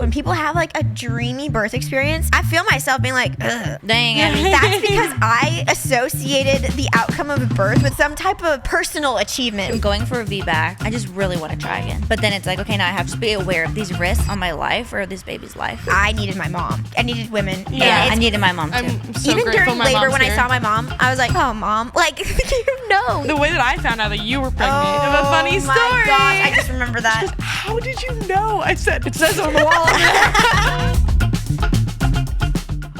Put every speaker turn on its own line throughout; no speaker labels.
When people have like a dreamy birth experience, I feel myself being like, ugh.
Dang, I mean,
That's because I associated the outcome of birth with some type of personal
I'm
achievement.
going for a VBAC. I just really want to try again. But then it's like, okay, now I have to be aware of these risks on my life or this baby's life.
I needed my mom. I needed women.
Yeah,
And
I
it's-
needed my mom too.
I'm so
even
grateful
during
my
labor
mom's
when I
here.
saw my mom, I was like, oh, mom. Like, you know.
The way that I found out that you were pregnant. I have a funny story.
Oh my gosh, I just remember that.
How did you know? I said, it says on the wall.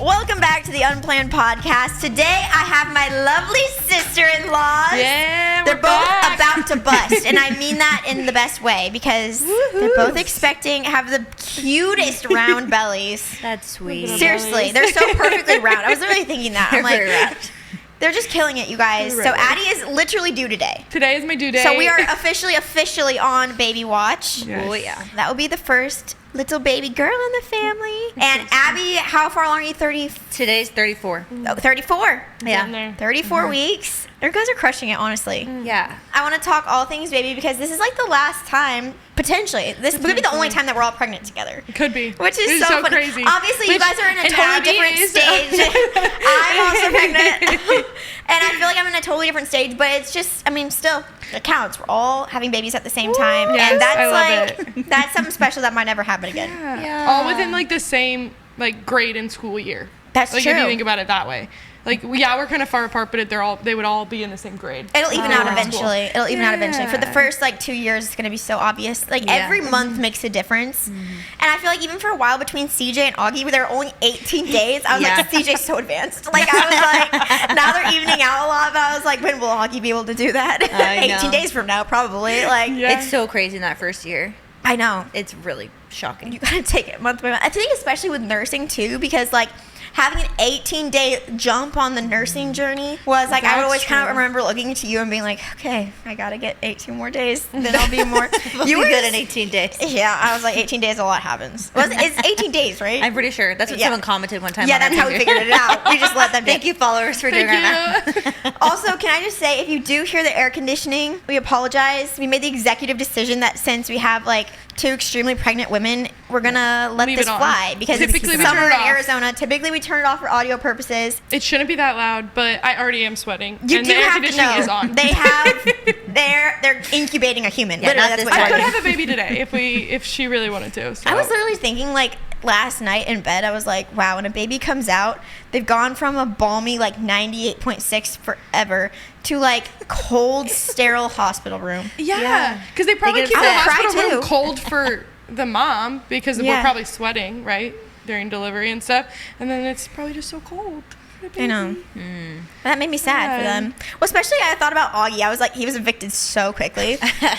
Welcome back to the Unplanned podcast. Today I have my lovely sister-in-laws.
Yeah,
They're
we're
both
back.
about to bust, and I mean that in the best way because they're both expecting, have the cutest round bellies.
That's sweet.
Look at
Seriously, they're so perfectly round. I was literally thinking that. I'm
They're very
like,
wrapped.
they're just killing it, you guys.
They're
So
right.
Addy is literally due today.
Today is my due date.
So we are officially on baby watch.
Yes.
Oh, yeah.
That will be the first little baby girl in the family. And Abby, how far along are you? 30?
Today's 34.
Oh, 34.
Yeah.
In there.
34 weeks. You guys are crushing it, honestly.
Yeah.
I want to talk all things baby because this is like the last time, potentially. This could be the only time that we're all pregnant together.
It could be.
Which is
This
so funny.
crazy.
Obviously, you
Which
guys are in a
it
totally
already
different
is.
stage. I'm also pregnant. And I feel like I'm in a totally different stage, but it's just, I mean, still, it counts. We're all having babies at the same time.
Yes,
and that's
I love
like, that's something special that might never happen again.
Yeah. All within like the same like grade in school year.
That's
like
true.
if you think about it that way. Like yeah, we're kind of far apart, but they would all be in the same grade.
It'll even
Oh,
out
that's
eventually.
cool.
It'll even out eventually. For the
Yeah.
first like 2 years, it's gonna be so obvious. Like
Yeah.
every month makes a difference. And I feel like even for a while between CJ and Augie, where there were only 18 days, I was
Yeah.
like, CJ's so advanced. Like I was like, now they're evening out a lot, but I was like, when will Augie be able to do that?
I
18
know.
days from now, probably. Like
Yeah.
It's so crazy in that first year.
I know.
It's really shocking.
You gotta take it month by month. I think especially with nursing too, because like having an 18-day jump on the nursing journey was like I would
That's
always kind of
true.
remember looking to you and being like, okay, I gotta get 18 more days, then I'll be more.
We'll be good in 18 days.
Yeah, I was like 18 days, a lot happens. It's 18 days, right?
I'm pretty sure. That's what
Yeah.
someone commented one time.
Yeah,
on our
that's how we
page.
figured it out. We just let them.
Thank you, followers, for doing
Thank
that.
you.
Also, can I just say, if you do hear the air conditioning, we apologize. We made the executive decision that since we have like 2 extremely pregnant women, we're gonna let
Leave
this
it on.
fly because
Typically,
it's
we
summer
turn
in
it off.
Arizona. Typically, we turn it off for audio purposes.
It shouldn't be that loud, but I already am sweating.
You
and
do
the air
have to
conditioning
know
is on.
they have they're incubating a human.
Yeah,
Literally,
not
that's
this
what
I
it
could
is.
have a baby today if she really wanted to. So.
I was literally thinking like last night in bed, I was like, wow, when a baby comes out, they've gone from a balmy like 98.6 forever to like cold, sterile hospital room.
Yeah, because they probably
get
keep the
upset.
I would
hospital
cry,
room
too.
cold for the mom because
Yeah.
we're probably sweating, right, during delivery and stuff, and then it's probably just so cold. for the
I know.
baby.
That made me sad for
Yeah.
them. Well, especially I thought about Augie. I was like, he was evicted so quickly.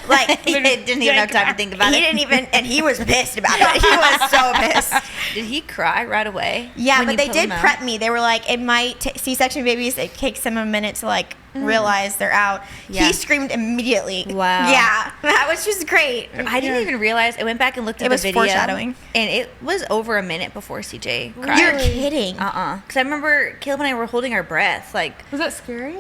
Like,
He didn't even have time to think about
he
it.
didn't even, and he was pissed about it. He was so pissed.
Did he cry right away?
Yeah,
when
but
you
they
pulled
did
him out?
prep me. They were like, it might C-section babies. It takes them a minute to like realize they're out.
Yeah.
He screamed immediately.
Wow.
Yeah, that was just great.
I didn't even realize. I went back and looked at
It was
the video.
foreshadowing.
And it was over a minute before CJ cried.
You're kidding.
Because I remember Caleb and I were holding our breath. Like,
Was that scary?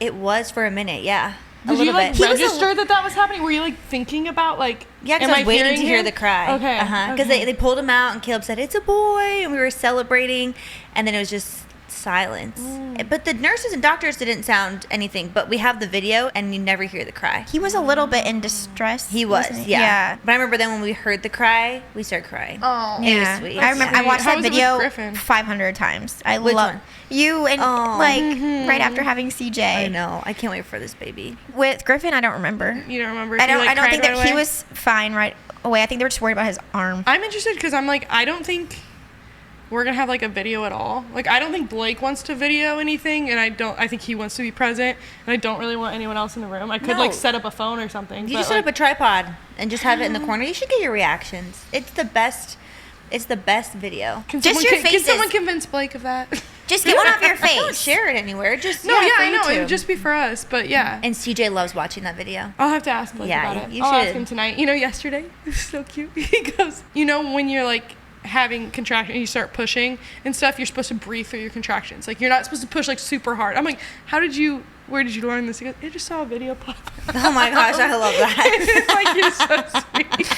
it was for a minute, yeah. A
Did
little
you like
bit.
register that was happening? Were you like thinking about like?
Yeah, because
am
I was waiting
hearing
to hear
him?
the cry.
Okay.
Because
okay.
they pulled him out, and Caleb said, "It's a boy," and we were celebrating, and then it was just silence. But the nurses and doctors didn't sound anything. But we have the video, and you never hear the cry.
He was a little bit in distress.
He was,
wasn't
yeah. But I remember then when we heard the cry, we started crying.
Oh.
It was
Yeah.
sweet.
I remember. I
sweet.
watched
How
that
was it with
video
Griffin?
500 times. I
Which
love
one?
you and
Oh.
like right after having CJ.
I know. I can't wait for this baby.
With Griffin, I don't remember.
You don't remember?
I
if you,
don't.
like,
I don't
cried
think
right
that he
away?
was fine right away. I think they were just worried about his arm.
I'm interested because I'm like, I don't think we're gonna have like a video at all. Like, I don't think Blake wants to video anything, and I think he wants to be present, and I don't really want anyone else in the room. I could
No.
like set up a phone or something.
You
but,
just set
like,
up a tripod and just have it in the corner. You should get your reactions. It's the best. It's the best video.
Can
Just
someone,
your
can
faces.
someone convince Blake of that?
Just get one off your
Don't
face.
share it anywhere. Just
No, yeah,
for
I know.
YouTube.
It would just be for us, but yeah.
And CJ loves watching that video.
I'll have to ask Blake
Yeah,
about it.
you
I'll ask
should.
him tonight. You know, yesterday, it was so cute. He goes, you know, when you're like having contractions, you start pushing and stuff, you're supposed to breathe through your contractions. Like, you're not supposed to push like super hard. I'm like, how did you where did you learn this? He goes, I just saw a video pop up.
Oh my gosh, I love that.
Like, you're so sweet.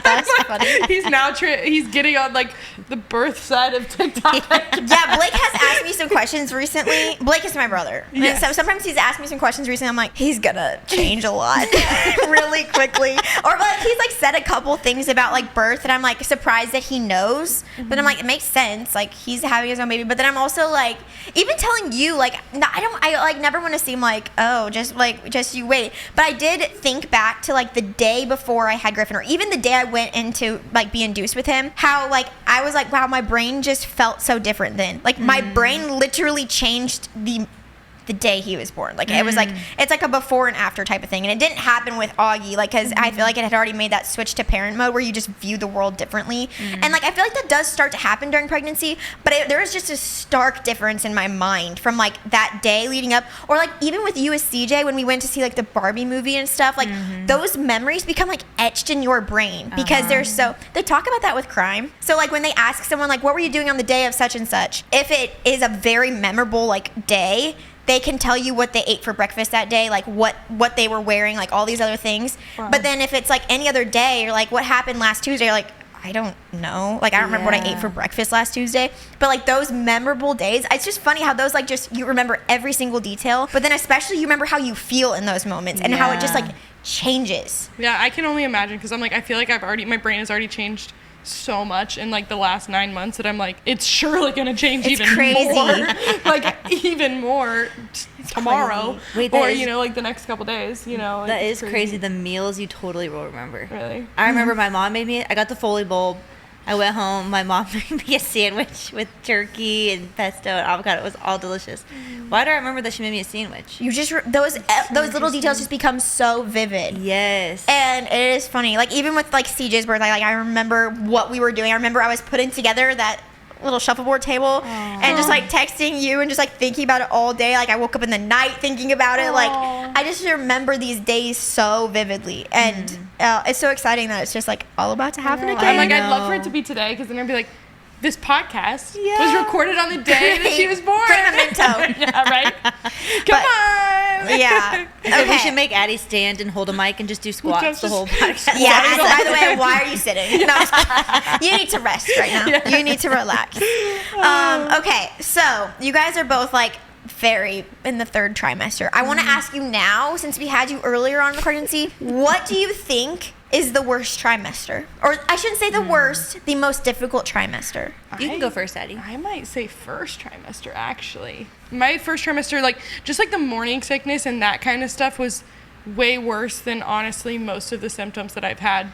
That's funny.
He's now he's getting on like the birth side of TikTok.
Yeah, Blake has asked me some questions recently. Blake is my brother.
Yes.
And so sometimes he's asked me some questions recently. I'm like, he's gonna change a lot really quickly. Or like he's like said a couple things about like birth and I'm like surprised that he knows. But I'm like, it makes sense. Like he's having his own baby. But then I'm also like, even telling you, like, I like never want to seem like, oh, just you wait. But I did think back to like the day before I had Griffin, or even the day I went into like be induced with him, how like I was like, wow, my brain just felt so different then. Like my brain literally changed the day he was born. Like it was like, it's like a before and after type of thing. And it didn't happen with Augie, like, cause I feel like it had already made that switch to parent mode where you just view the world differently. And like, I feel like that does start to happen during pregnancy, but there was just a stark difference in my mind from like that day leading up, or like even with you as CJ, when we went to see like the Barbie movie and stuff, like those memories become like etched in your brain because they talk about that with crime. So like when they ask someone like, what were you doing on the day of such and such? If it is a very memorable like day, they can tell you what they ate for breakfast that day, like what they were wearing, like all these other things. Wow. But then if it's like any other day, or like what happened last Tuesday, you're like, I don't know. Like I don't remember what I ate for breakfast last Tuesday. But like those memorable days, it's just funny how those like just, you remember every single detail, but then especially you remember how you feel in those moments and how it just like changes.
Yeah, I can only imagine because I'm like, I feel like my brain has already changed so much in like the last 9 months that I'm like, it's surely gonna change even more. Like even more tomorrow.
Wait,
or you know, like the next couple days, you know. Like,
that is crazy. The meals you totally will remember.
Really?
I remember my mom made me, I got the Foley bulb. I went home, my mom made me a sandwich with turkey and pesto and avocado. It was all delicious. Why do I remember that she made me a sandwich?
You just those little details just become so vivid.
Yes.
And it is funny. Like even with like CJ's birthday, like I remember what we were doing. I remember I was putting together that little shuffleboard table and just like texting you and just like thinking about it all day. Like I woke up in the night thinking about it. Like I just remember these days so vividly, and it's so exciting that it's just like all about to happen again.
I'm like, I'd love for it to be today because then I'd be like, this podcast was recorded on the day that she was born.
Great memento.
Yeah, right? Come on.
Yeah.
Okay. We should make Addy stand and hold a mic and just do squats the whole podcast.
Yeah. And by the way, why are you sitting? No, you need to rest right now. Yeah. You need to relax. Okay. So you guys are both like very in the third trimester. I want to ask you now, since we had you earlier on in the pregnancy, what do you think is the worst trimester? Or I shouldn't say the worst, the most difficult trimester.
You can go first, Addy.
I might say first trimester, actually. My first trimester, like, just like the morning sickness and that kind of stuff was way worse than, honestly, most of the symptoms that I've had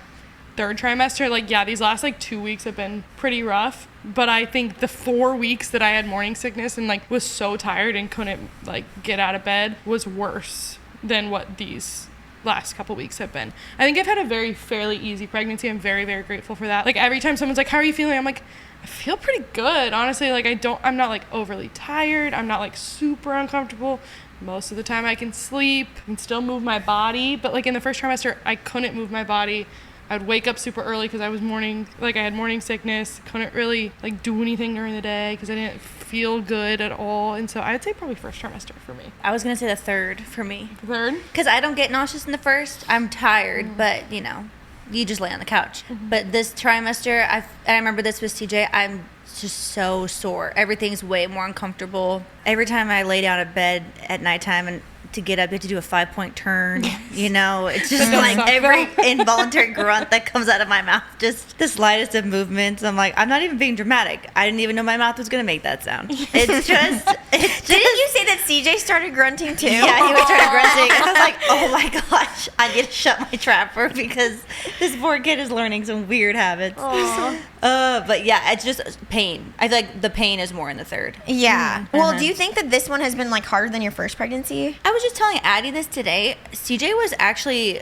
third trimester. Like, yeah, these last, like, 2 weeks have been pretty rough. But I think the 4 weeks that I had morning sickness and, like, was so tired and couldn't, like, get out of bed was worse than what these last couple weeks have been. I think I've had a fairly easy pregnancy. I'm very, very grateful for that. Like every time someone's like, how are you feeling? I'm like, I feel pretty good. Honestly, like I'm not like overly tired. I'm not like super uncomfortable. Most of the time I can sleep and still move my body. But like in the first trimester, I couldn't move my body. I'd wake up super early because I had morning sickness. Couldn't really like do anything during the day because I didn't feel good at all. And so I'd say probably first trimester for me.
I was going to say the third for me.
Third?
Because I don't get nauseous in the first. I'm tired, but you know, you just lay on the couch. But this trimester, I remember this with CJ, I'm just so sore. Everything's way more uncomfortable. Every time I lay down at bed at nighttime and to get up, you have to do a 5-point turn. You know, it's just like every involuntary grunt that comes out of my mouth, just the slightest of movements. I'm like, I'm not even being dramatic. I didn't even know my mouth was going to make that sound. It's just.
Didn't you say that CJ started grunting too?
Yeah, he started grunting. And I was like, oh my gosh, I need to shut my trapper because this poor kid is learning some weird habits. But yeah, it's just pain. I feel like the pain is more in the third.
Yeah. Well, do you think that this one has been like harder than your first pregnancy?
I was just telling Addy this today. CJ was actually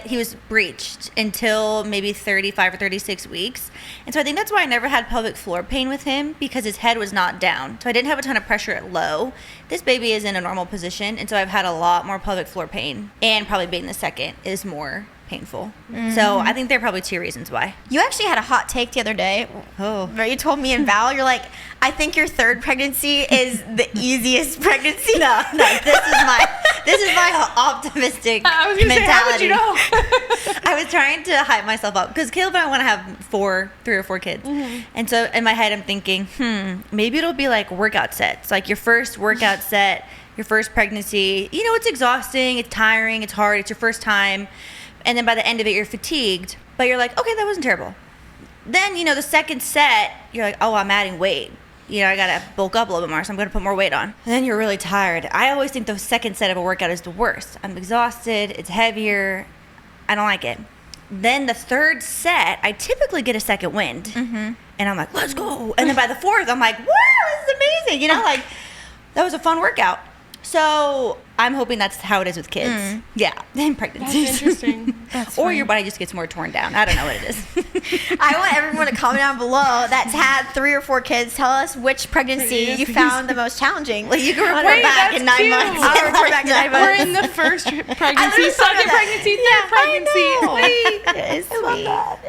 he was breached until maybe 35 or 36 weeks. And so I think that's why I never had pelvic floor pain with him, because his head was not down. So I didn't have a ton of pressure at low. This baby is in a normal position, and so I've had a lot more pelvic floor pain. And probably being the second is more painful. So I think there are probably 2 reasons why.
You actually had a hot take the other day.
Oh.
Where you told me and Val, you're like, I think your 3rd pregnancy is the easiest pregnancy.
No, this is my optimistic
I was gonna
mentality.
say, how would you know?
I was trying to hype myself up because Caleb and I want to have 3 or 4 kids. And so in my head, I'm thinking, maybe it'll be like workout sets, like your first workout set, your first pregnancy. You know, it's exhausting, it's tiring, it's hard, it's your first time. And then by the end of it, you're fatigued, but you're like, okay, that wasn't terrible. Then, you know, the second set, you're like, oh, I'm adding weight. You know, I got to bulk up a little bit more, so I'm going to put more weight on. And then you're really tired. I always think the second set of a workout is the worst. I'm exhausted. It's heavier. I don't like it. Then the 3rd set, I typically get a second wind. And I'm like, let's go. And then by the 4th, I'm like, wow, this is amazing. You know, like, that was a fun workout. So I'm hoping that's how it is with kids. Yeah, and pregnancies.
That's interesting. That's
Or
funny.
your body just gets more torn down. I don't know what it is.
I want everyone to comment down below that's had 3 or 4 kids. Tell us which pregnancy you found the most challenging.
Well, you can report
Wait,
back
that's
in 9
cute.
months.
I'll report back in 9
We're
months.
in the first pregnancy,
literally thought
second
of that.
pregnancy, third pregnancy.
It is sweet.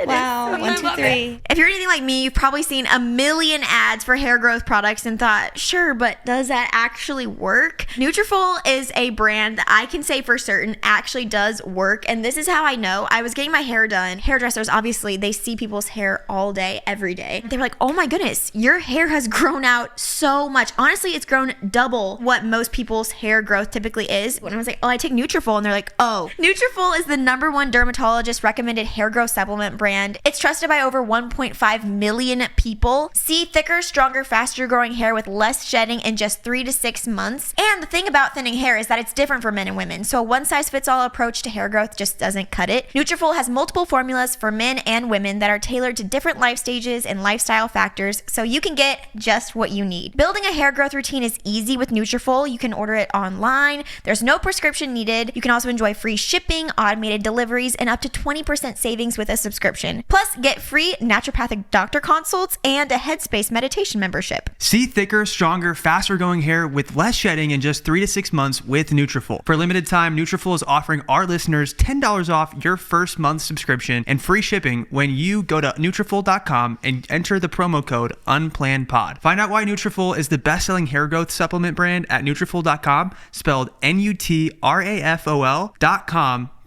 Wow,
I
1, 2,
love
3.
If you're anything like me, you've probably seen a million ads for hair growth products and thought, sure, but does that actually work? Nutrafol is a brand that I can say for certain actually does work. And this is how I know. I was getting my hair done. Hairdressers, obviously, they see people's hair all day, every day. They're like, oh my goodness, your hair has grown out so much. Honestly, it's grown double what most people's hair growth typically is. When I was like, oh, I take Nutrafol, and they're like, oh. Nutrafol is the #1 dermatologist recommended hair growth supplement brand. It's trusted by over 1.5 million people. See thicker, stronger, faster growing hair with less shedding in just 3 to 6 months. And the thing about thinning hair is that it's different for men and women. So a one-size-fits-all approach to hair growth just doesn't cut it. Nutrafol has multiple formulas for men and women that are tailored to different life stages and lifestyle factors, so you can get just what you need. Building a hair growth routine is easy with Nutrafol. You can order it online. There's no prescription needed. You can also enjoy free shipping, automated deliveries, and up to 20% savings with a subscription. Plus, get free naturopathic doctor consults and a Headspace meditation membership.
See thicker, stronger, faster growing hair with less shedding in just 3 to 6 months with Nutrafol. For a limited time, Nutrafol is offering our listeners $10 off your first month subscription and free shipping when you go to Nutrafol.com and enter the promo code UnplannedPod. Find out why Nutrafol is the best-selling hair growth supplement brand at Nutrafol.com, spelled Nutrafol.com,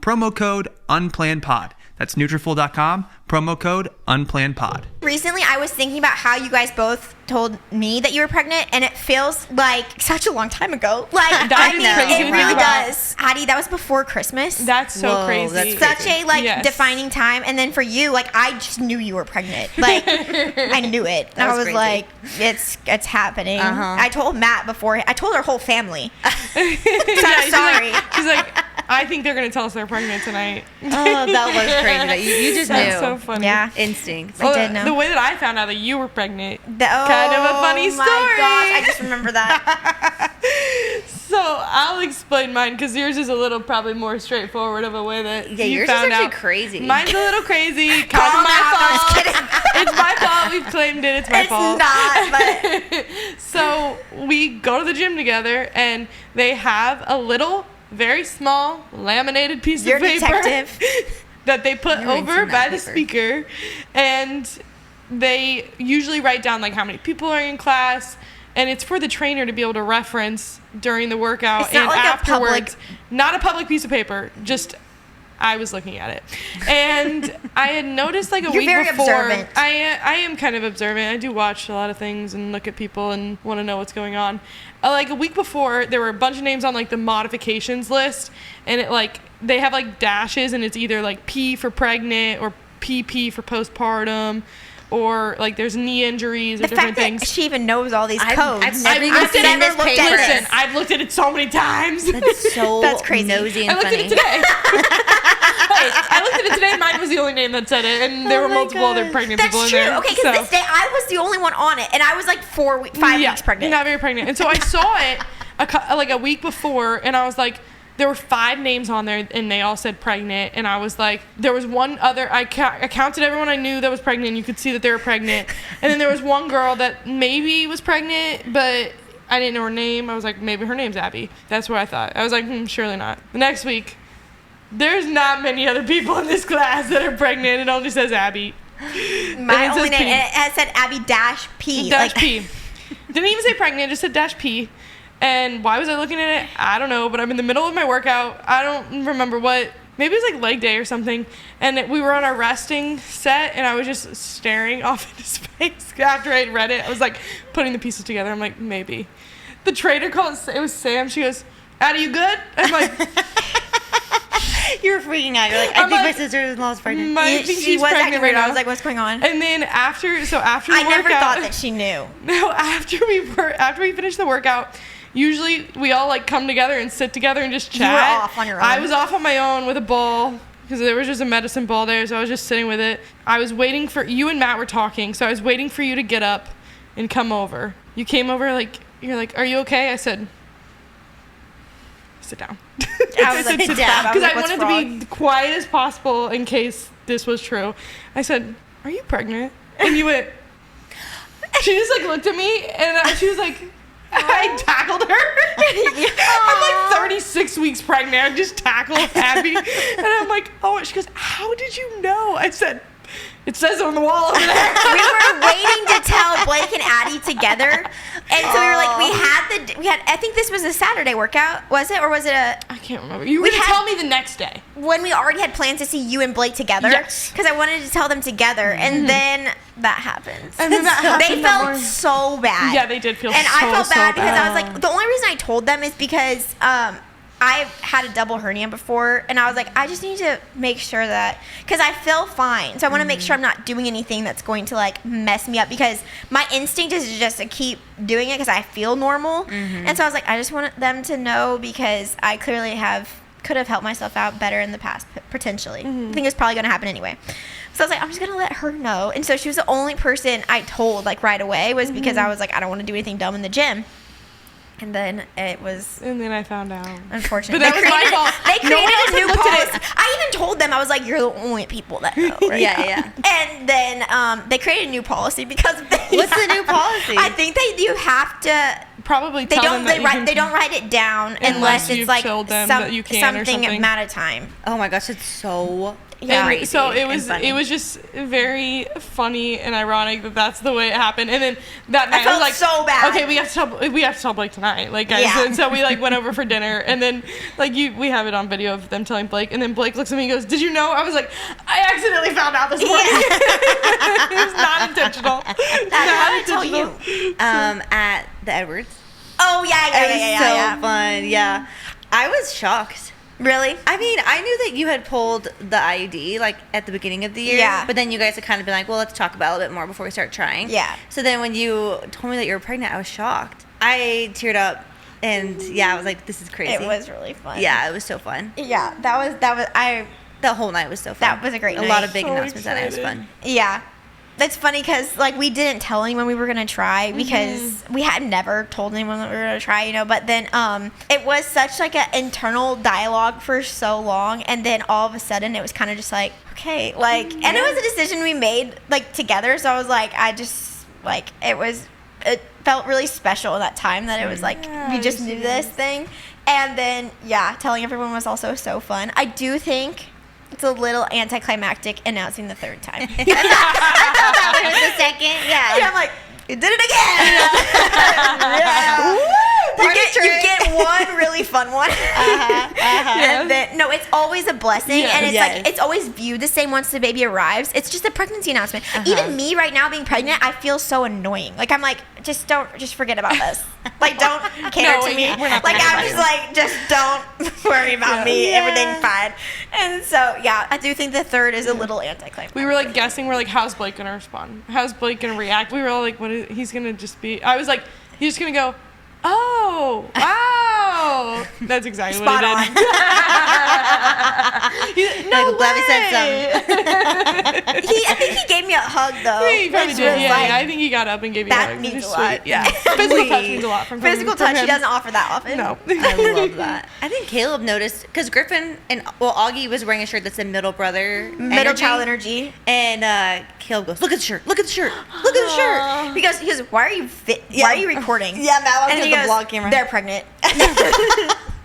promo code UnplannedPod. That's Nutrafol.com, promo code UnplannedPod.
Recently, I was thinking about how you guys both told me that you were pregnant, and it feels like such a long time ago. Like,
That
I
is
mean,
crazy
it
to
really
think about.
does. Addy, that was before Christmas.
That's so
Whoa,
crazy.
that's
Such a
Yes.
defining time, and then for you, like, I just knew you were pregnant. Like, I knew it.
That
I
was
was
crazy.
like, it's happening.
Uh-huh.
I told Matt before. I told our whole family. So I'm
she's
sorry.
She's like, I think they're gonna tell us they're pregnant tonight.
Oh, that was crazy. That you just
That's
knew.
so funny.
Yeah.
Instinct.
I did know.
The way that I found out that you were pregnant.
Oh
Kind of a funny
my
story.
gosh, I just remember that.
So I'll explain mine because yours is a little probably more straightforward of a way that
Yeah,
you
yours is
found
actually
out.
crazy.
Mine's a little crazy. Kind of
Calm
my
down,
fault.
I'm just kidding.
It's my fault. We've claimed it. It's my
It's
fault.
not, but
So we go to the gym together, and they have a little, very small, laminated piece
You're
of
a
paper
detective.
that they put
Never even
over
seen
by
that
the
paper.
speaker, and they usually write down like how many people are in class, and it's for the trainer to be able to reference during the workout
It's not
and
like a
afterwards.
public-
Not a public piece of paper, just I was looking at it, and I had noticed like a
You're
week
very
before.
observant.
I am kind of observant. I do watch a lot of things and look at people and want to know what's going on. Like a week before, there were a bunch of names on like the modifications list, and it like they have like dashes, and it's either like P for pregnant or PP for postpartum, or like there's knee injuries or
the
different
fact
things.
that she even knows all these
I've
codes.
never even
I've
seen
never
this
looked
paper.
at this.
Listen, I've looked at it so many times.
That's so
That's crazy.
nosy and
I looked
funny.
at it today. Hey, I looked at it today, and mine was the only name that said it, and there
Oh
were
my
multiple other
gosh.
pregnant
That's
people in
true.
there.
Okay, because this day I was the only one on it, and I was like 5 weeks pregnant.
Not very pregnant. And so I saw it like a week before, and I was like, there were 5 names on there, and they all said pregnant. And I was like, there was one other, I counted everyone I knew that was pregnant, and you could see that they were pregnant. And then there was one girl that maybe was pregnant, but I didn't know her name. I was like, maybe her name's Abby. That's what I thought. I was like, surely not. The next week, there's not many other people in this class that are pregnant. It only says Abby.
My only name, and it has said Abby dash P.
Dash P. Didn't even say pregnant, just said dash P. And why was I looking at it? I don't know, but I'm in the middle of my workout. I don't remember what. Maybe it was like leg day or something. And we were on our resting set, and I was just staring off into space. After I read it, I was like putting the pieces together. I'm like, maybe. The trainer called, it was Sam. She goes, Addy, you good? I'm like...
You're freaking out. You're like, I think my sister-in-law is pregnant.
I think she's
was
pregnant
acting
right
weird.
now.
I was like, what's going on?
And then after the
I never
workout,
thought that she knew.
No, after we finished the workout, usually we all like come together and sit together and just chat.
You were off on your own.
I was off on my own with a ball because there was just a medicine ball there, so I was just sitting with it. I was waiting for you and Matt were talking, so I was waiting for you to get up and come over. You came over you're like, are you okay? I said, sit down.
I was like, sit down.
Because I wanted to be quiet as possible in case this was true. I said, are you pregnant? And you went, she just like looked at me and she was like, I tackled her. I'm like 36 weeks pregnant. I just tackled Abby. And I'm like, oh, she goes, how did you know? I said, it says it on the wall over there.
We were waiting to tell Blake and Addy together, and so we were like, we had. I think this was a Saturday workout, was it, or was it a?
I can't remember. You were going to tell me the next day
when we already had plans to see you and Blake together.
Yes.
Because I wanted to tell them together, and then that happens.
And then that happened.
They felt so bad.
Yeah, they did feel.
And
so,
I felt bad
so
because I was like, the only reason I told them is because I've had a double hernia before, and I was like, I just need to make sure that, because I feel fine, so I want to make sure I'm not doing anything that's going to like mess me up, because my instinct is just to keep doing it because I feel normal. And so I was like, I just want them to know, because I clearly could have helped myself out better in the past, potentially. I think it's probably going to happen anyway. So I was like, I'm just going to let her know. And so she was the only person I told like right away, was because I was like, I don't want to do anything dumb in the gym. And then it was...
And then I found out.
Unfortunate.
But that was my fault.
They
No one
created
else
a new
had looked at
policy.
it.
I even told them, I was like, you're the only people that know right now.
Yeah.
And then they created a new policy because of that.
What's the new policy?
I think you have to...
Probably
They
tell
don't.
them that
They don't write it down
Unless
unless it's
you've
like
told them that you can or
something
something.
amount of time.
Oh my gosh, it's so
Yeah.
crazy.
So it
and funny.
was just very funny and ironic that that's the way it happened. And then that night I
felt
was like,
so bad.
okay, we have to tell Blake tonight, like guys.
Yeah.
And so we like went over for dinner, and then like we have it on video of them telling Blake, and then Blake looks at me and goes, "Did you know?" I was like, "I accidentally found out this morning. It was not intentional."
How did I tell you?
At the Edwards.
Oh yeah.
It was so fun. Yeah, I was shocked.
Really?
I mean, I knew that you had pulled the IUD like at the beginning of the year.
Yeah.
But then you guys had kind of been like, well, let's talk about it a little bit more before we start trying.
Yeah.
So then when you told me that you were pregnant, I was shocked. I teared up, and yeah, I was like, this is crazy.
It was really fun.
Yeah, it was so fun.
Yeah, that was
The whole night was so fun.
That was a great
A
night.
lot of big
So
announcements that night. It was
excited.
fun.
Yeah. That's funny because, like, we didn't tell anyone we were going to try because we had never told anyone that we were going to try, but then it was such, like, an internal dialogue for so long, and then all of a sudden it was kind of just like, okay, like, and it was a decision we made, like, together, so I was like, it felt really special at that time that it was like, we just knew this thing, and then, yeah, telling everyone was also so fun. I do think... It's a little anticlimactic announcing the third time.
I thought that was the second.
Yeah, I'm like, you did it again. Yeah. You get one really fun one. And then, no, it's always a blessing.
Yeah.
And it's
Yes.
like, it's always viewed the same once the baby arrives. It's just a pregnancy announcement. Even me right now being pregnant, I feel so annoying. Like, I'm like, just forget about this. Like, don't cater
No,
to me.
we're not
Like,
thinking
I'm
about
just like, just don't worry about me.
Yeah.
Everything's fine. And so, yeah, I do think the third is a little anticlimactic.
We were like guessing. We're like, how's Blake gonna respond? How's Blake gonna react? We were all like, he's gonna just be. I was like, he's just gonna go, oh, wow. That's exactly
Spot
what he did. No
Like, glad we said
way.
I think he gave me a hug, though.
He probably
which
did.
was
Yeah,
like-
I think he got up and gave you
That
a hug.
means
which is
a lot.
sweet. Yeah. Physical touch means a lot from
Physical
from
touch, he
him.
doesn't offer that often.
No.
I love that. I think Caleb noticed because Griffin and Augie was wearing a shirt that said middle brother,
Middle child energy.
and Caleb goes, look at the shirt, look at the shirt, look at the shirt.
He goes, why are you why are you recording?
Yeah, Matt
And
looked
he
at the
goes,
vlog camera.
they're pregnant.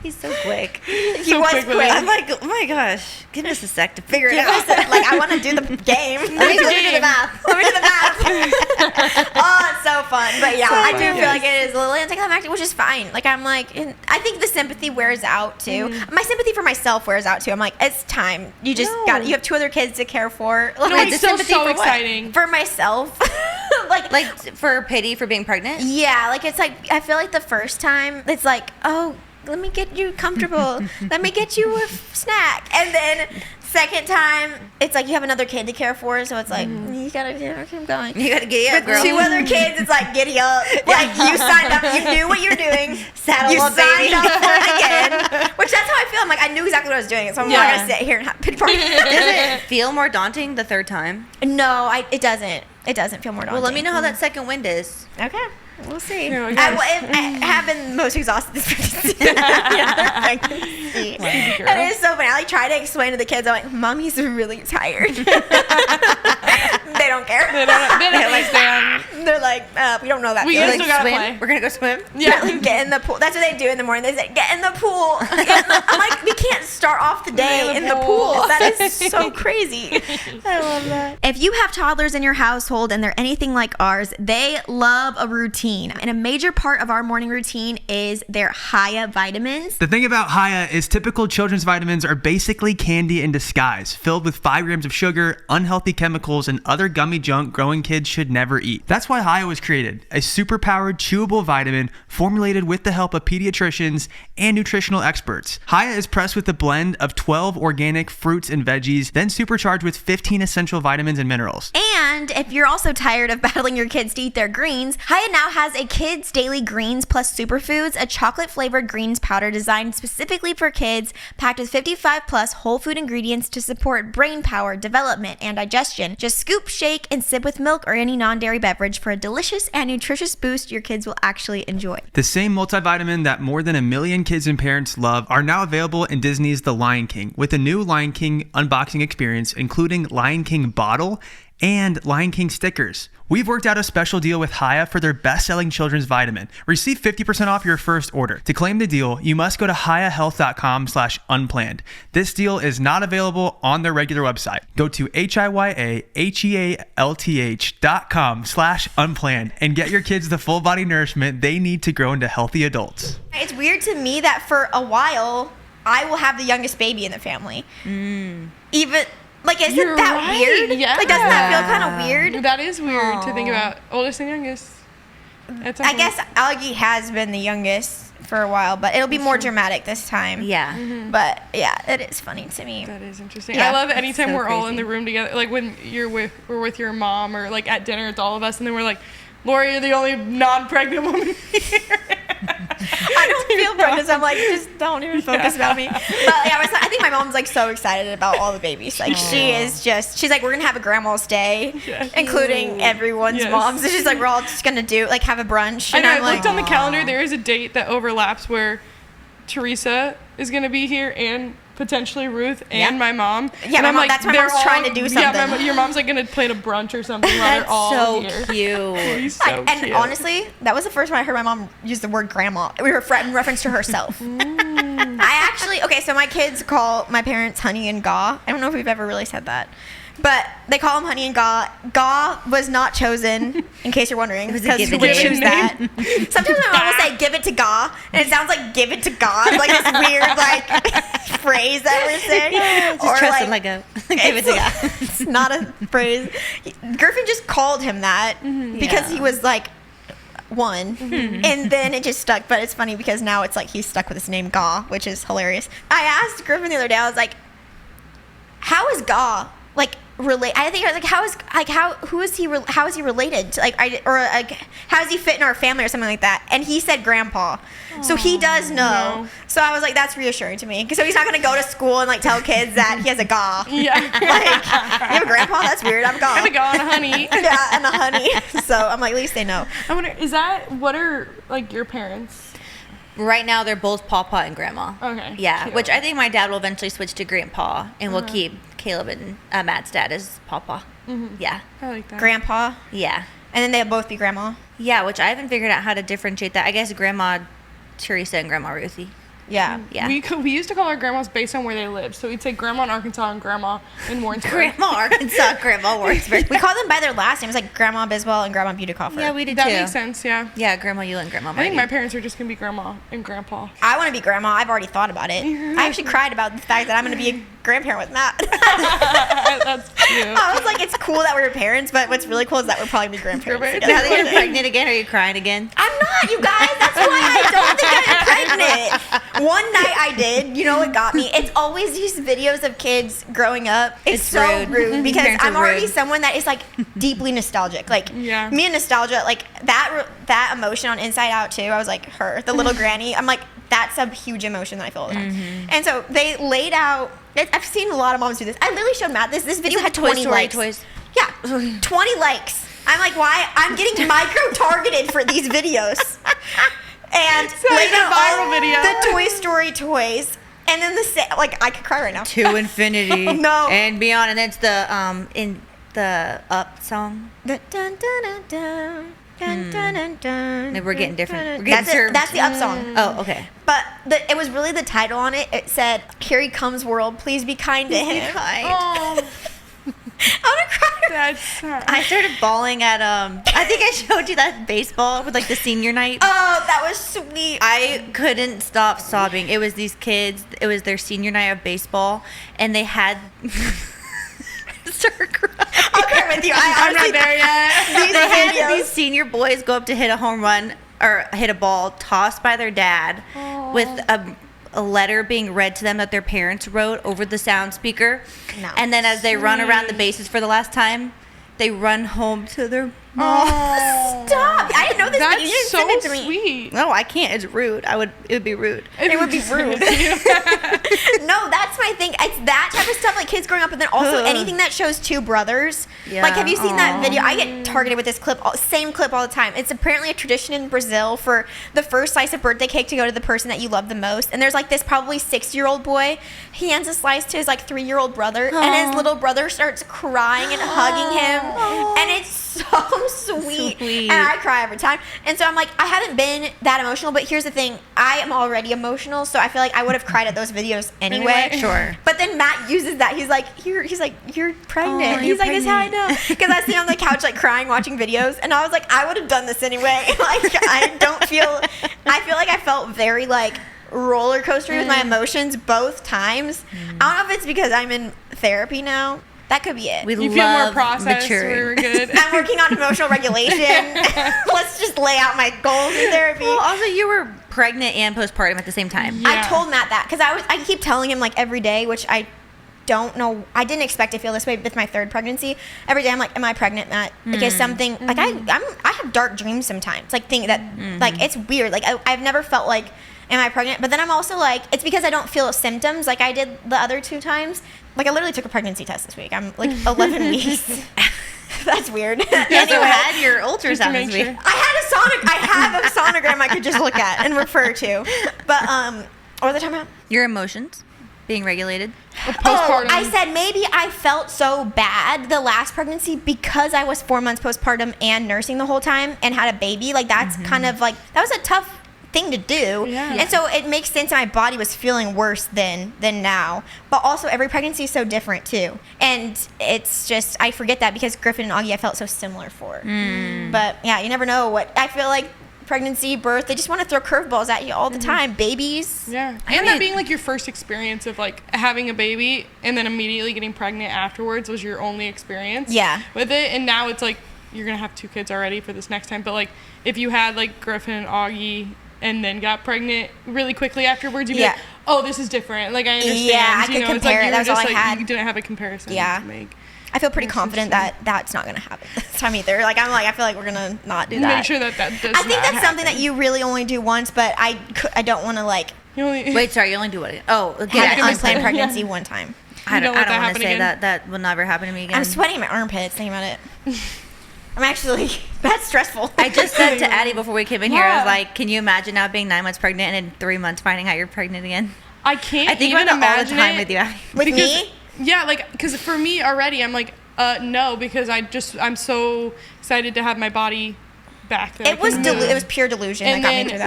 He's so quick.
He
So
was
quick with
quick.
it.
I'm like, oh my gosh, give us a sec to figure it
Figure it
out.
out. Like, I want to do the game. Let me do the math. Let me do the math. Oh, it's so fun. But yeah, I do feel like it is a little anticlimactic, which is fine. Like, I'm like, I think the sympathy wears out too. My sympathy for myself wears out too. I'm like, it's time. You just
No.
you have 2 other kids to care for.
No,
Like,
it's still
sympathy
so
for what?
exciting.
for myself.
Like for pity for being pregnant.
Yeah, like it's like I feel like the first time it's like, oh, let me get you comfortable. Let me get you a snack. And then second time, it's like you have another kid to care for, so it's like you gotta keep going.
You gotta get up,
With
girl.
2 other kids, it's like giddy up. Like you signed up, you knew what you're doing.
Saddle
You
up,
signed
baby.
up for it again. Which that's how I feel. I'm like I knew exactly what I was doing, so I'm not
Yeah.
gonna sit here and have pity party.
Does it feel more daunting the third time?
No, it doesn't. It doesn't feel more daunting.
Well, let me know how that second wind is.
Okay, we'll see.
Yeah, I
I have been most exhausted this pregnancy.
Girl.
And it is so funny. I like try to explain to the kids. I'm like, Mommy's really tired. They don't care.
They don't understand.
They're like, we don't know that.
We
feeling.
still gotta
swim?
play.
We're gonna go swim.
Yeah.
Like, get in the pool. That's what they do in the morning. They say, get in the pool. I'm like, we can't start off the day in the pool. That is so crazy. I love that. If you have toddlers in your household and they're anything like ours, they love a routine. And a major part of our morning routine is their Haya vitamins.
The thing about Haya is typical children's vitamins are basically candy in disguise, filled with 5 grams of sugar, unhealthy chemicals, and other gummy junk growing kids should never eat. That's why Haya was created, a super-powered chewable vitamin formulated with the help of pediatricians and nutritional experts. Haya is pressed with a blend of 12 organic fruits and veggies, then supercharged with 15 essential vitamins and minerals.
And if you're also tired of battling your kids to eat their greens, Haya now has a Kids Daily Greens Plus Superfoods, a chocolate-flavored greens powder designed specifically for kids, packed with 55 plus whole food ingredients to support brain power, development, and digestion. Just scoop, shake, and sip with milk or any non-dairy beverage for a delicious and nutritious boost your kids will actually enjoy.
The same multivitamin that more than 1 million kids and parents love are now available in Disney's The Lion King, with a new Lion King unboxing experience, including Lion King bottle and Lion King stickers. We've worked out a special deal with Haya for their best-selling children's vitamin. Receive 50% off your first order. To claim the deal, you must go to hayahealth.com/unplanned. This deal is not available on their regular website. Go to hayahealth.com/unplanned and get your kids the full body nourishment they need to grow into healthy adults.
It's weird to me that for a while, I will have the youngest baby in the family. Even, like, isn't
You're
that
right.
weird?
Yeah.
Like, doesn't that feel kind of weird?
That is weird to think about. Oldest and youngest. That's
I guess Augie has been the youngest for a while, but it'll be more dramatic this time.
Yeah.
But yeah, it is funny to me.
That is interesting.
Yeah.
I love anytime
So
we're all in
crazy.
the room together. Like when we're with your mom, or like at dinner, it's all of us, and then we're like, Lori, you're the only non-pregnant woman here.
I don't feel pregnant, so I'm like, just don't even focus about me. But yeah, I think my mom's like so excited about all the babies. Like she is just, she's like, we're gonna have a grandma's day, including everyone's
Yes.
moms. So she's like, we're all just gonna do like have a brunch.
I
And
know.
I'm
I
like,
looked on the calendar. There is a date that overlaps where Teresa is going to be here, and potentially Ruth and
Yeah.
my mom.
Yeah,
and
my
I'm
mom-
like,
that's my
they're
mom's trying to do
Yeah,
something.
your mom's like going to plan a brunch or something while they're
That's
all
so
here.
cute.
He's so
and
cute.
honestly, that was the first time I heard my mom use the word grandma. We were in reference to herself. I actually, okay, so my kids call my parents Honey and Gaw. I don't know if we've ever really said that. But they call them Honey and Gaw. Gaw was not chosen, in case you're wondering,
was a
because who
given
would
name.
choose that? Sometimes my mom will say, give it to Gaw, and it sounds like give it to God, like this weird, like, phrase that we're saying.
Just trust him like a give it to God.
It's not a phrase. Griffin just called him that because he was like 1, and then it just stuck. But it's funny because now it's like he's stuck with his name Gaw, which is hilarious. I asked Griffin the other day. I was like, "How is Gaw like relate?" I think I was like, "How is like how is he related to like how does he fit in our family or something like that?" And he said Grandpa, so he does know.
no.
So I was like, "That's reassuring to me." So he's not gonna go to school and like tell kids that he has a Gaw.
Yeah.
Like, you have a grandpa? That's weird. I'm Gaw.
I'm going to go on a honey.
Yeah, and a honey. So I'm like, at least they know.
I wonder, what are like your parents?
Right now, they're both Pawpaw and Grandma.
Okay.
Yeah,
Cute.
which I think my dad will eventually switch to Grandpa, and we'll keep Caleb and Matt's dad as Pawpaw. Yeah.
I like that.
Grandpa.
Yeah.
And then they'll both be grandma.
Yeah, which I haven't figured out how to differentiate that. I guess Grandma Teresa and Grandma Ruthie.
Yeah.
Yeah.
We used to call our grandmas based on where they lived. So we'd say grandma in Arkansas and grandma in Warrensburg.
Grandma Arkansas, Grandma Warrensburg.
We call them by their last names, like Grandma Biswell and Grandma Butekoffer.
Yeah, we did
That
too.
makes sense, yeah.
Yeah, Grandma Eula and Grandma
I think
Marty.
my parents are just going to be grandma and grandpa.
I want to be grandma. I've already thought about it. I actually cried about the fact that I'm going to be a grandparent with Matt.
That's cute.
I was like, it's cool that we're parents, but what's really cool is that we're probably be grandparents.
Grandparents.
Now
together.
that you're pregnant again, are you crying again?
I'm not, you guys. That's why I don't think I'm pregnant. One night I did. You know what got me? It's always these videos of kids growing up. It's so rude because
Parents are
I'm already
rude.
someone that is like deeply nostalgic. Like
Yeah.
me and nostalgia, like that emotion on Inside Out too. I was like her, the little granny. I'm like, that's a huge emotion that I feel all the time. And so they laid out. I've seen a lot of moms do this. I literally showed Matt this. This video
Is it
had
Toy
20
Story
likes.
toys?
Yeah, 20 likes. I'm like, why? I'm getting micro-targeted for these videos. And
like
laid
a
out
viral
all
video.
the Toy Story toys. And then like, I could cry right now.
To infinity
No.
and beyond. And it's the in the Up song.
Dun, dun, dun, dun, dun. Dun, dun, dun, dun,
Maybe we're getting different.
dun,
We're
dun.
getting
That's it.
served.
That's the Up song.
Oh, okay.
But it was really the title on it. It said, "Here he comes, world. Please be kind to him."
Oh,
I'm gonna cry.
that's sad.
I started bawling at I think I showed you that baseball with like the senior night.
Oh, that was sweet.
I couldn't stop sobbing. It was these kids. It was their senior night of baseball, and they had. Start crying.
I'll cry with you.
I'm not there yet.
These
They had
videos.
these senior boys go up to hit a home run or hit a ball tossed by their dad with a letter being read to them that their parents wrote over the sound speaker.
No.
And then as they run around the bases for the last time, they run home to their
Oh,
Stop! I didn't know this.
that's
You didn't
so
send it to me.
sweet.
No, I can't. It's rude. It would be rude.
It would be rude. No, that's my thing. It's that type of stuff, like kids growing up, and then also anything that shows two brothers.
Yeah.
Like, have you seen that
Aw.
video? I get targeted with this clip, same clip all the time. It's apparently a tradition in Brazil for the first slice of birthday cake to go to the person that you love the most. And there's like this probably 6-year-old boy. He hands a slice to his like 3-year-old brother, and his little brother starts crying and hugging him, and it's so sweet.
Sweet.
And I cry every time. And so I'm like, I haven't been that emotional, but here's the thing. I am already emotional, so I feel like I would have cried at those videos anyway.
Sure.
But then Matt uses that. He's like, you're pregnant.
Oh,
He's
you're
like, this is how I know. Because I see him on the couch like crying, watching videos, and I was like, I would have done this anyway. Like, I feel like I felt very like roller coaster with my emotions both times. I don't know if it's because I'm in therapy now. That could be it.
We
You feel more
love
processed. We
maturing.
were good.
I'm working on emotional regulation. Let's just lay out my goals in therapy.
Well, also, you were pregnant and postpartum at the same time.
Yeah.
I told Matt that because I keep telling him like every day, which I don't know. I didn't expect to feel this way with my third pregnancy. Every day I'm like, am I pregnant, Matt? Like, is something like I have dark dreams sometimes. Like think that like it's weird. Like I've never felt like, am I pregnant? But then I'm also like, it's because I don't feel symptoms like I did the other 2 times. Like I literally took a pregnancy test this week. I'm like 11 weeks. That's weird.
You also
Anyway,
had your
Just to
ultrasound
make
this week.
sure.
I have a sonogram I could just look at and refer to. But what was I talking about?
Your emotions being regulated.
Postpartum.
I said maybe I felt so bad the last pregnancy because I was 4 months postpartum and nursing the whole time and had a baby. Like that's kind of like that was a tough thing to do.
Yeah.
And so it makes sense that my body was feeling worse than now. But also every pregnancy is so different too. And it's just I forget that because Griffin and Augie I felt so similar for. But yeah, you never know what I feel like pregnancy, birth, they just want to throw curveballs at you all the time. Babies.
Yeah. And that being like your first experience of like having a baby and then immediately getting pregnant afterwards was your only experience
Yeah.
with it. And now it's like you're going to have 2 kids already for this next time. But like if you had like Griffin and Augie and then got pregnant really quickly afterwards, you'd be
Yeah.
like, oh, this is different. Like I understand.
Yeah, I
you
could
know, it's like
compare it.
you
That's
were
all
just
I
like
had.
you didn't have a comparison
Yeah.
to make.
I feel pretty
That's
confident
interesting.
that that's not going to happen this time either. Like I feel like we're going to not do that.
Make sure that does
I think that's something that you really only do once, but I don't want to like
you only,
Wait, sorry, you only do what? Oh,
have
yeah,
an unplanned pregnancy
Yeah.
one time.
I
You
don't,
don't let
I
that
don't want
happen
to say
again?
that will never happen to me again.
I'm sweating in my armpits thinking about it. I'm actually that's stressful.
I just said to Addy before we came in here, I was
Yeah.
like, can you imagine now being 9 months pregnant and in 3 months finding out you're pregnant again?
I can't
I think
even
about it all the
imagine
time
it.
with you, Addy.
with
Because-
me.
Yeah, like, because for me already, I'm like, no, because I'm so excited to have my body back that
It was
can move.
it was pure delusion
And
that got me
then
through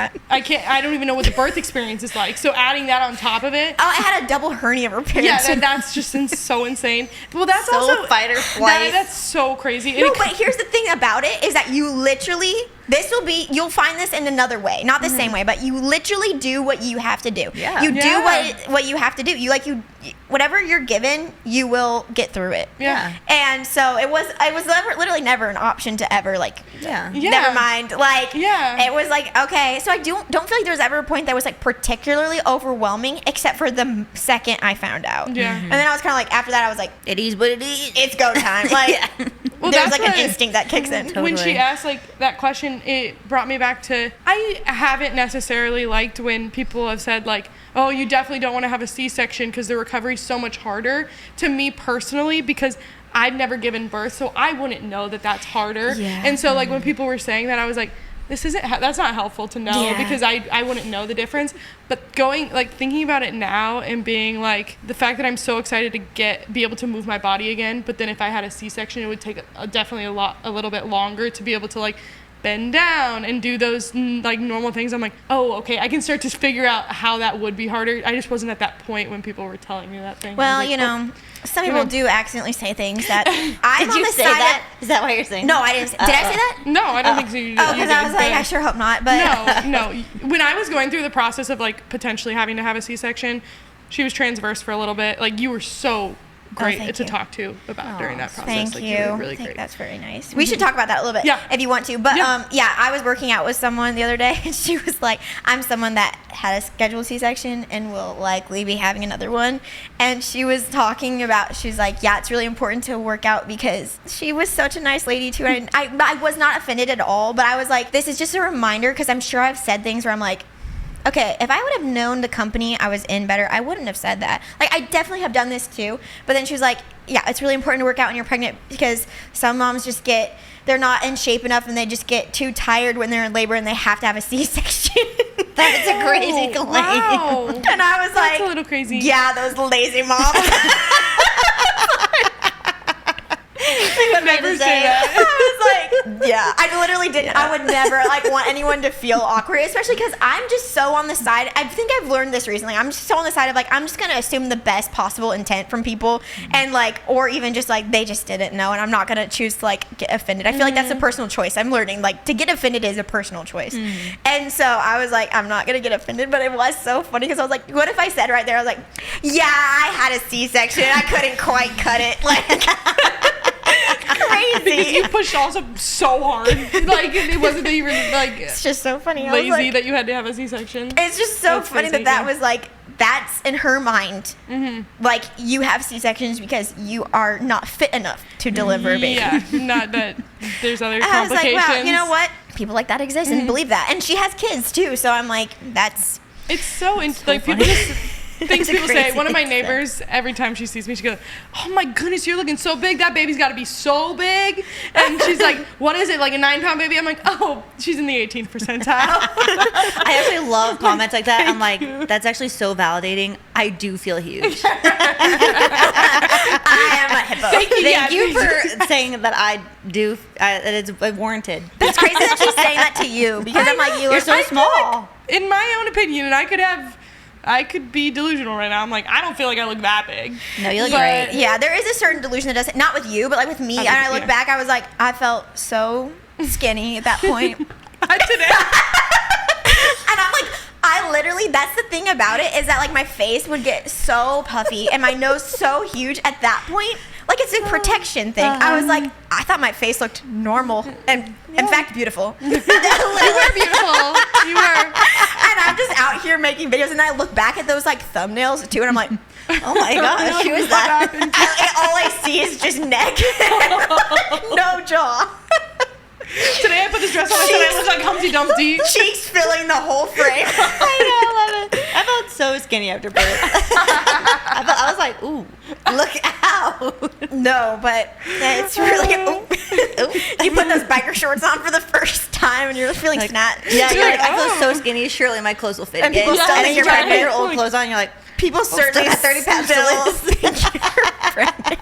that.
I don't even know what the birth experience is like. So adding that on top of it.
Oh, I had a double hernia repaired.
Yeah,
too.
that's just so insane. Well, that's
So
also
fight or flight.
That's so crazy.
No, but here's the thing about it is that you literally, you'll find this in another way, not the same way, but you literally do what you have to do.
Yeah.
You
Yeah.
do what you have to do. Whatever you're given, you will get through it.
Yeah.
And so it was literally never an option to ever
Yeah.
never mind.
Yeah.
It was like, okay. So I don't feel like there was ever a point that was like particularly overwhelming except for the second I found out.
Yeah.
And then I was kind of like, after that I was like,
It is what it is.
it's go time. Like,
Yeah.
Well,
there's
that's
like an
what-
instinct that kicks in.
When she
Totally.
asked like that question, it brought me back to, I haven't necessarily liked when people have said like, oh, you definitely don't want to have a C-section because the recovery is so much harder. To me personally, because I'd never given birth, so I wouldn't know that that's harder.
Yeah.
And so like when people were saying that, I was like, that's not helpful to know
Yeah.
because I wouldn't know the difference. But thinking about it now and being like, the fact that I'm so excited to be able to move my body again, but then if I had a C-section, it would take definitely a little bit longer to be able to like bend down and do those like normal things. I'm like, oh, okay, I can start to figure out how that would be harder. I just wasn't at that point when people were telling me that thing.
Well,
I was like, oh.
some people do accidentally say things that I'm
Did
on
you
the
say
side
that? Is that why you're saying?
No, I didn't. Did I say that?
No, I don't think so. You
Oh, because I
did,
was like,
but-
I sure hope not. But
no. When I was going through the process of like potentially having to have a C-section, she was transverse for a little bit. Like you were so great
thank
to
you.
talk to about during that process.
Thank
like,
you.
were really
I think
great.
that's very nice. We should talk about that a little bit
Yeah.
if you want to. But
Yeah.
I was working out with someone the other day, and she was like, I'm someone that had a scheduled C-section and will likely be having another one. And she was talking about, she was like, yeah, it's really important to work out because she was such a nice lady too. And I was not offended at all, but I was like, this is just a reminder because I'm sure I've said things where I'm like, okay, if I would have known the company I was in better, I wouldn't have said that. Like, I definitely have done this too. But then she was like, yeah, it's really important to work out when you're pregnant because some moms just they're not in shape enough and they just get too tired when they're in labor and they have to have a C-section.
That's a crazy claim.
Wow.
And I was like,
That's a little crazy.
yeah, those lazy moms.
Never say that.
I was like, yeah. I literally didn't. I would never like want anyone to feel awkward, especially because I'm just so on the side. I think I've learned this recently. I'm just so on the side of like I'm just gonna assume the best possible intent from people, and like, or even just like they just didn't know, and I'm not gonna choose to like get offended. I feel like that's a personal choice. I'm learning like to get offended is a personal choice, and so I was like, I'm not gonna get offended, but it was so funny because I was like, what if I said right there? I was like, yeah, I had a C-section. I couldn't quite cut it. Like.
Because
Crazy.
you pushed also so hard. Like it wasn't that you were like
It's just so funny. I was
lazy
like,
that you had to have a C-section.
it's just so
That's
funny
crazy,
that
yeah.
was like that's in her mind. Like you have C-sections because you are not fit enough to deliver a baby.
Yeah, not that there's other
I was like,
complications.
wow, you know what? People like that exist and believe that, and she has kids too. So I'm like, that's
It's so like people just things
It's a
people say.
crazy
One of my
thing to say.
neighbors, every time she sees me, she goes, "Oh my goodness, you're looking so big. That baby's got to be so big." And she's like, "What is it? Like a 9-pound baby?" I'm like, "Oh, she's in the 18th percentile."
I actually love comments like that. I'm like, that's actually so validating. I do feel huge.
I am a hippo.
Thank you.
Thank you
Yeah,
for saying that I do. That it's warranted.
It's crazy that she's saying that to you because I'm like,
You're so small.
in my own opinion, and I could be delusional right now. I'm like, I don't feel like I look that big.
No, you look
But-
great.
Yeah, there is a certain delusion that doesn't, not with you, but like with me.
Okay,
And I look
yeah.
back, I was like, I felt so skinny at that point.
Today.
And I'm like, I literally, that's the thing about it is that like my face would get so puffy and my nose so huge at that point. Like it's a protection thing. I was like, I thought my face looked normal and in fact beautiful.
You were beautiful. You were.
And I'm just out here making videos and I look back at those like thumbnails too and I'm like,
Oh my gosh, who is that?
all I see is just neck. No jaw.
Today I put this dress on. I said I look like Humpty Dumpty.
Cheeks filling the whole frame.
I know, I love it. I felt so skinny after birth. I was like, ooh, look out.
No, but it's really. You put those biker shorts on for the first time, and you're feeling snatched.
Yeah, you're like, I
oh.
feel so skinny. Surely my clothes will fit
And
again.
people still
And then
think
you're
you're
trying to put your
pregnant.
old clothes on. And you're like,
People certainly
still got 30 pounds to
still
lose.
think you're pregnant.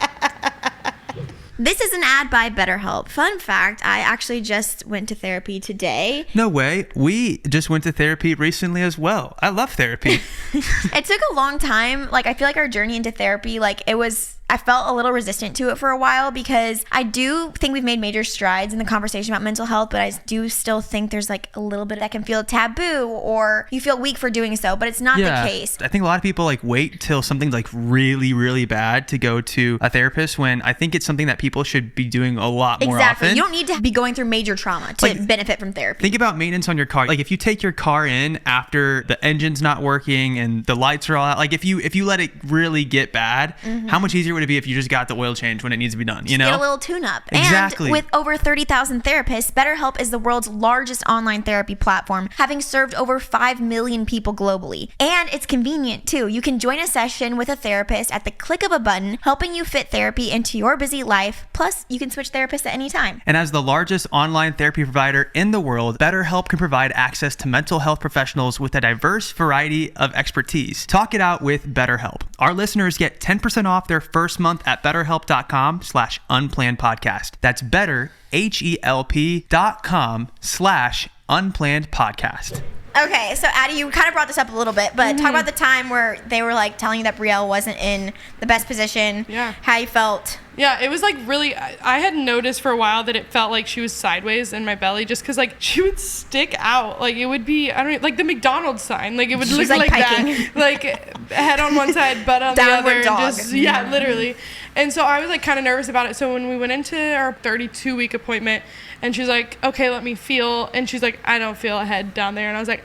This is an ad by BetterHelp. Fun fact, I actually just went to therapy today.
No way. We just went to therapy recently as well. I love therapy.
It took a long time. Like, I feel like our journey into therapy, like, I felt a little resistant to it for a while because I do think we've made major strides in the conversation about mental health, but I do still think there's like a little bit that can feel taboo or you feel weak for doing so, but it's not the case.
I think a lot of people like wait till something's like really, really bad to go to a therapist when I think it's something that people should be doing a lot more often.
You don't need to be going through major trauma to benefit from therapy.
Think about maintenance on your car. Like if you take your car in after the engine's not working and the lights are all out, like if you let it really get bad, how much easier would it be if you just got the oil change when it needs to be done, you know?
Get a little tune-up.
Exactly.
And with over 30,000 therapists, BetterHelp is the world's largest online therapy platform, having served over 5 million people globally. And it's convenient too. You can join a session with a therapist at the click of a button, helping you fit therapy into your busy life. Plus, you can switch therapists at any time.
And as the largest online therapy provider in the world, BetterHelp can provide access to mental health professionals with a diverse variety of expertise. Talk it out with BetterHelp. Our listeners get 10% off their first month at betterhelp.com/unplanned podcast. That's betterhelp.com/unplanned podcast.
Okay, so Addy, you kind of brought this up a little bit, but talk about the time where they were like telling you that Brielle wasn't in the best position.
Yeah.
How you felt.
Yeah, it was like really, I had noticed for a while that it felt like she was sideways in my belly just because like she would stick out. Like it would be, I don't know, like the McDonald's sign. Like it would look like that. Like head on one side, butt on the other.
Dog.
Just, yeah, literally. And so I was like kind of nervous about it. So when we went into our 32-week appointment and she's like, okay, let me feel. And she's like, I don't feel a head down there. And I was like,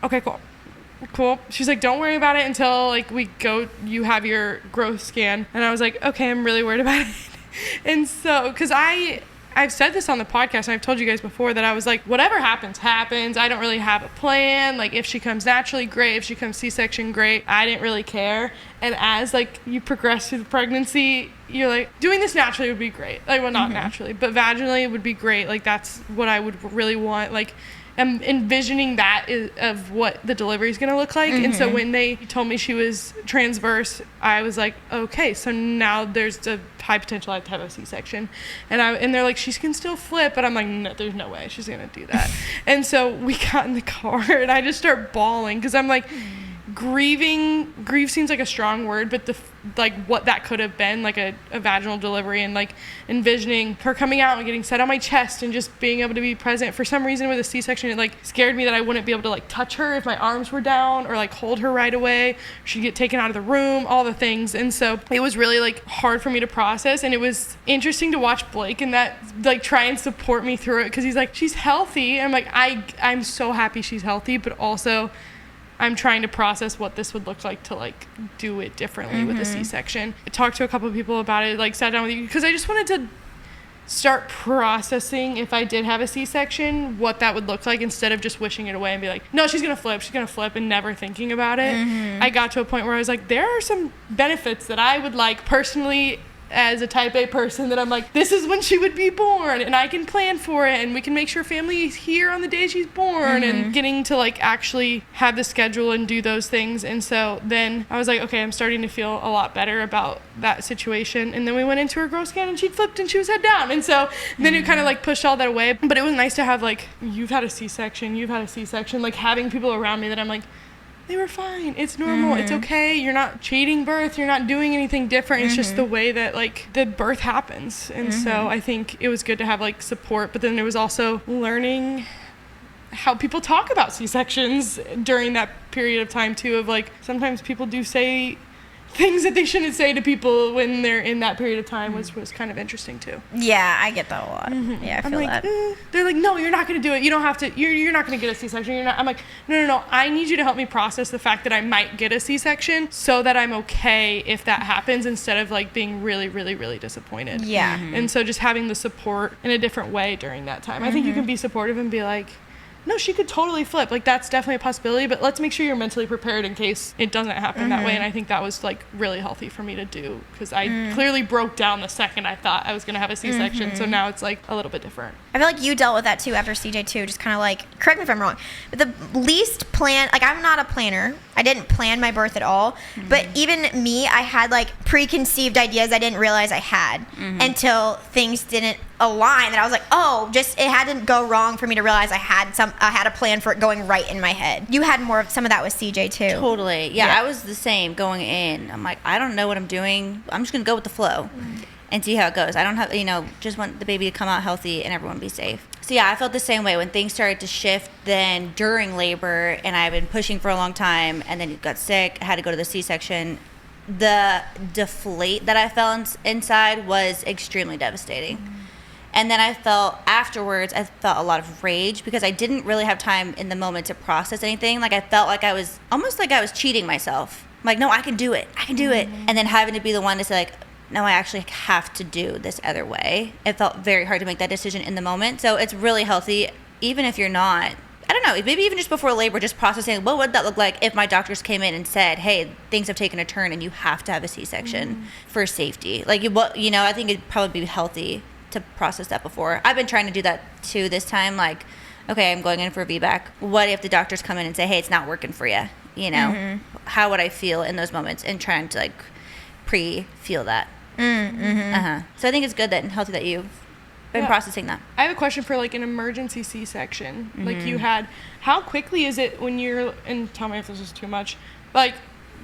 okay, cool. She's like, don't worry about it until like you have your growth scan. And I was like, okay, I'm really worried about it. And so, because I've said this on the podcast and I've told you guys before that I was like, whatever happens. I don't really have a plan. Like if she comes naturally, great. If she comes C-section, great. I didn't really care. And as like you progress through the pregnancy, you're like, doing this naturally would be great. Like, well, not naturally, but vaginally would be great. Like that's what I would really want. Like I'm envisioning that of what the delivery is going to look like. And so when they told me she was transverse, I was like, okay, so now there's a high potential I have to have a C-section. And they're like, she can still flip. But I'm like, no, there's no way she's going to do that. And so we got in the car and I just start bawling because I'm like, grief seems like a strong word, but what that could have been, like a vaginal delivery, and like envisioning her coming out and getting set on my chest and just being able to be present. For some reason with a C-section, it like scared me that I wouldn't be able to like touch her if my arms were down or like hold her right away. She'd get taken out of the room, all the things. And so it was really like hard for me to process, and it was interesting to watch Blake and that like try and support me through it, because he's like, she's healthy. I'm like, I'm so happy she's healthy, but also I'm trying to process what this would look like to like do it differently with a C-section. I talked to a couple of people about it, like sat down with you, because I just wanted to start processing if I did have a C-section, what that would look like, instead of just wishing it away and be like, no, she's gonna flip and never thinking about it. I got to a point where I was like, there are some benefits that I would like personally as a type A person, that I'm like, this is when she would be born and I can plan for it and we can make sure family is here on the day she's born, and getting to like actually have the schedule and do those things. And so then I was like, okay, I'm starting to feel a lot better about that situation. And then we went into her growth scan and she flipped and she was head down. And so then it kind of like pushed all that away. But it was nice to have like, you've had a C-section, like having people around me that I'm like, they were fine. It's normal. It's okay. You're not cheating birth. You're not doing anything different. It's just the way that like the birth happens. And so I think it was good to have like support, but then there was also learning how people talk about C-sections during that period of time too, of like, sometimes people do say things that they shouldn't say to people when they're in that period of time, was kind of interesting too.
Yeah, I get that a lot. Yeah, I feel
like,
that.
They're like, no, you're not going to do it. You don't have to. You're not going to get a C-section. I'm like, no. I need you to help me process the fact that I might get a C-section, so that I'm okay if that happens, instead of like being really, really, really disappointed.
Yeah.
And so just having the support in a different way during that time. I think you can be supportive and be like, no, she could totally flip. Like, that's definitely a possibility, but let's make sure you're mentally prepared in case it doesn't happen that way. And I think that was like really healthy for me to do, because I clearly broke down the second I thought I was going to have a C-section. So now it's like a little bit different.
I feel like you dealt with that too after CJ too, just kind of like, correct me if I'm wrong, but the least plan, like I'm not a planner, I didn't plan my birth at all. But even me, I had like preconceived ideas I didn't realize I had until things didn't align. And I was like, oh, just it had to go wrong for me to realize I had a plan for it going right in my head. You had more of some of that with CJ too.
Totally. Yeah, I was the same going in. I'm like, I don't know what I'm doing. I'm just going to go with the flow and see how it goes. I don't have, just want the baby to come out healthy and everyone be safe. So yeah, I felt the same way when things started to shift then during labor, and I've been pushing for a long time, and then you got sick, I had to go to the C-section. The deflate that I felt inside was extremely devastating. And then I felt afterwards, I felt a lot of rage because I didn't really have time in the moment to process anything. Like I felt like I was almost like I was cheating myself. I'm like, no, I can do it. I can do it. And then having to be the one to say like, no, I actually have to do this other way. It felt very hard to make that decision in the moment. So it's really healthy, even if you're not, I don't know, maybe even just before labor, just processing, what would that look like if my doctors came in and said, hey, things have taken a turn and you have to have a C-section for safety. Like, I think it'd probably be healthy to process that before. I've been trying to do that too this time. Like, okay, I'm going in for a VBAC. What if the doctors come in and say, hey, it's not working for you? How would I feel in those moments? And trying to like pre-feel that. So I think it's good and healthy that you've been processing that.
I have a question for like an emergency C-section. Like you had, how quickly is it when you're, and tell me if this is too much, like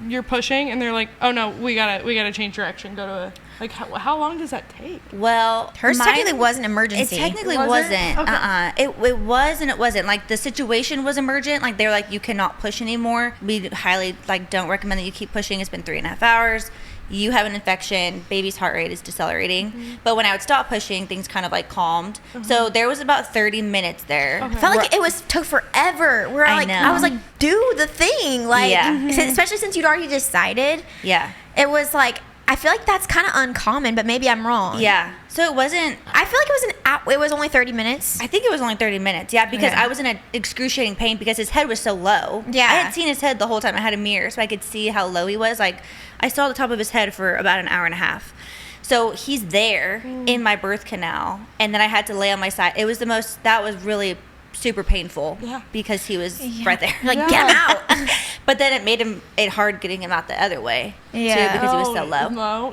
you're pushing and they're like, oh no, we gotta change direction, go to a, like how long does that take?
Well,
hers technically was an emergency.
It technically
Was
wasn't.
it? Okay.
It was and it wasn't. Like the situation was emergent. Like they were like, you cannot push anymore. We highly don't recommend that you keep pushing. It's been 3.5 hours. You have an infection, baby's heart rate is decelerating. But when I would stop pushing, things kind of like calmed. So there was about 30 minutes there.
I felt like it took forever. I was like, do the thing. Like, especially since you'd already decided.
Yeah.
It was like, I feel like that's kind of uncommon, but maybe I'm wrong.
Yeah. So it wasn't.
I feel like it was only 30 minutes.
I think it was only 30 minutes. Yeah, because I was in an excruciating pain because his head was so low.
Yeah.
I had seen his head the whole time. I had a mirror so I could see how low he was. Like I saw the top of his head for about an hour and a half. So he's there in my birth canal, and then I had to lay on my side. It was that was really super painful because he was right there.
Like, get him out.
But then it made it hard getting him out the other way too because he was so low.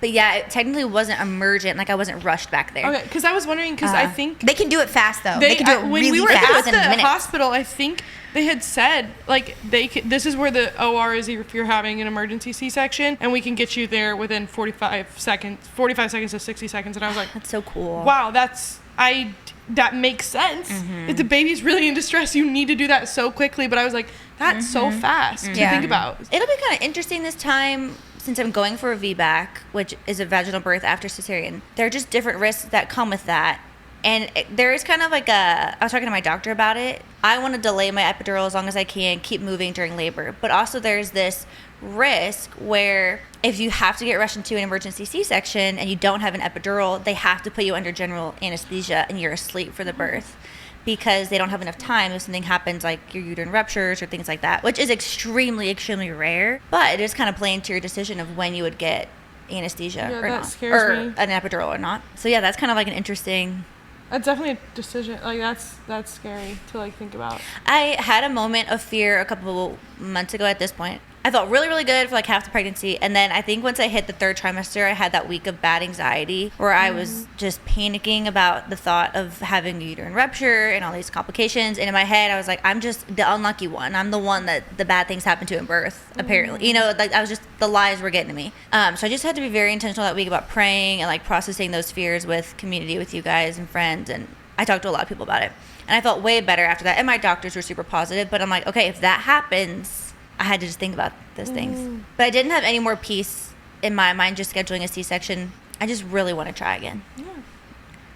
But yeah, it technically wasn't emergent. Like I wasn't rushed back there.
Okay, because I was wondering, because I think
they can do it fast though. They can do it
when
really
we were
fast.
at the hospital, I think they had said like this is where the OR is if you're having an emergency C-section, and we can get you there within 45 seconds to 60 seconds. And I was like,
that's so cool.
Wow, that makes sense. If the baby's really in distress, you need to do that so quickly. But I was like, that's so fast to think about.
It'll be kind of interesting this time since I'm going for a VBAC, which is a vaginal birth after cesarean. There are just different risks that come with that. And there is kind of like I was talking to my doctor about it. I want to delay my epidural as long as I can, keep moving during labor. But also there's this risk where if you have to get rushed into an emergency C-section and you don't have an epidural, they have to put you under general anesthesia and you're asleep for the birth because they don't have enough time if something happens like your uterine ruptures or things like that, which is extremely, extremely rare. But it is kind of playing to your decision of when you would get anesthesia or not,
scares me.
An epidural or not. So yeah, that's kind of like an interesting.
That's definitely a decision. Like that's scary to like think about.
I had a moment of fear a couple months ago at this point. I felt really, really good for like half the pregnancy. And then I think once I hit the 3rd trimester, I had that week of bad anxiety where I was just panicking about the thought of having a uterine rupture and all these complications. And in my head, I was like, I'm just the unlucky one. I'm the one that the bad things happen to in birth, apparently. Like I was just, the lies were getting to me. So I just had to be very intentional that week about praying and like processing those fears with community, with you guys and friends. And I talked to a lot of people about it. And I felt way better after that. And my doctors were super positive. But I'm like, okay, if that happens, I had to just think about those things. But I didn't have any more peace in my mind just scheduling a C-section. I just really want to try again.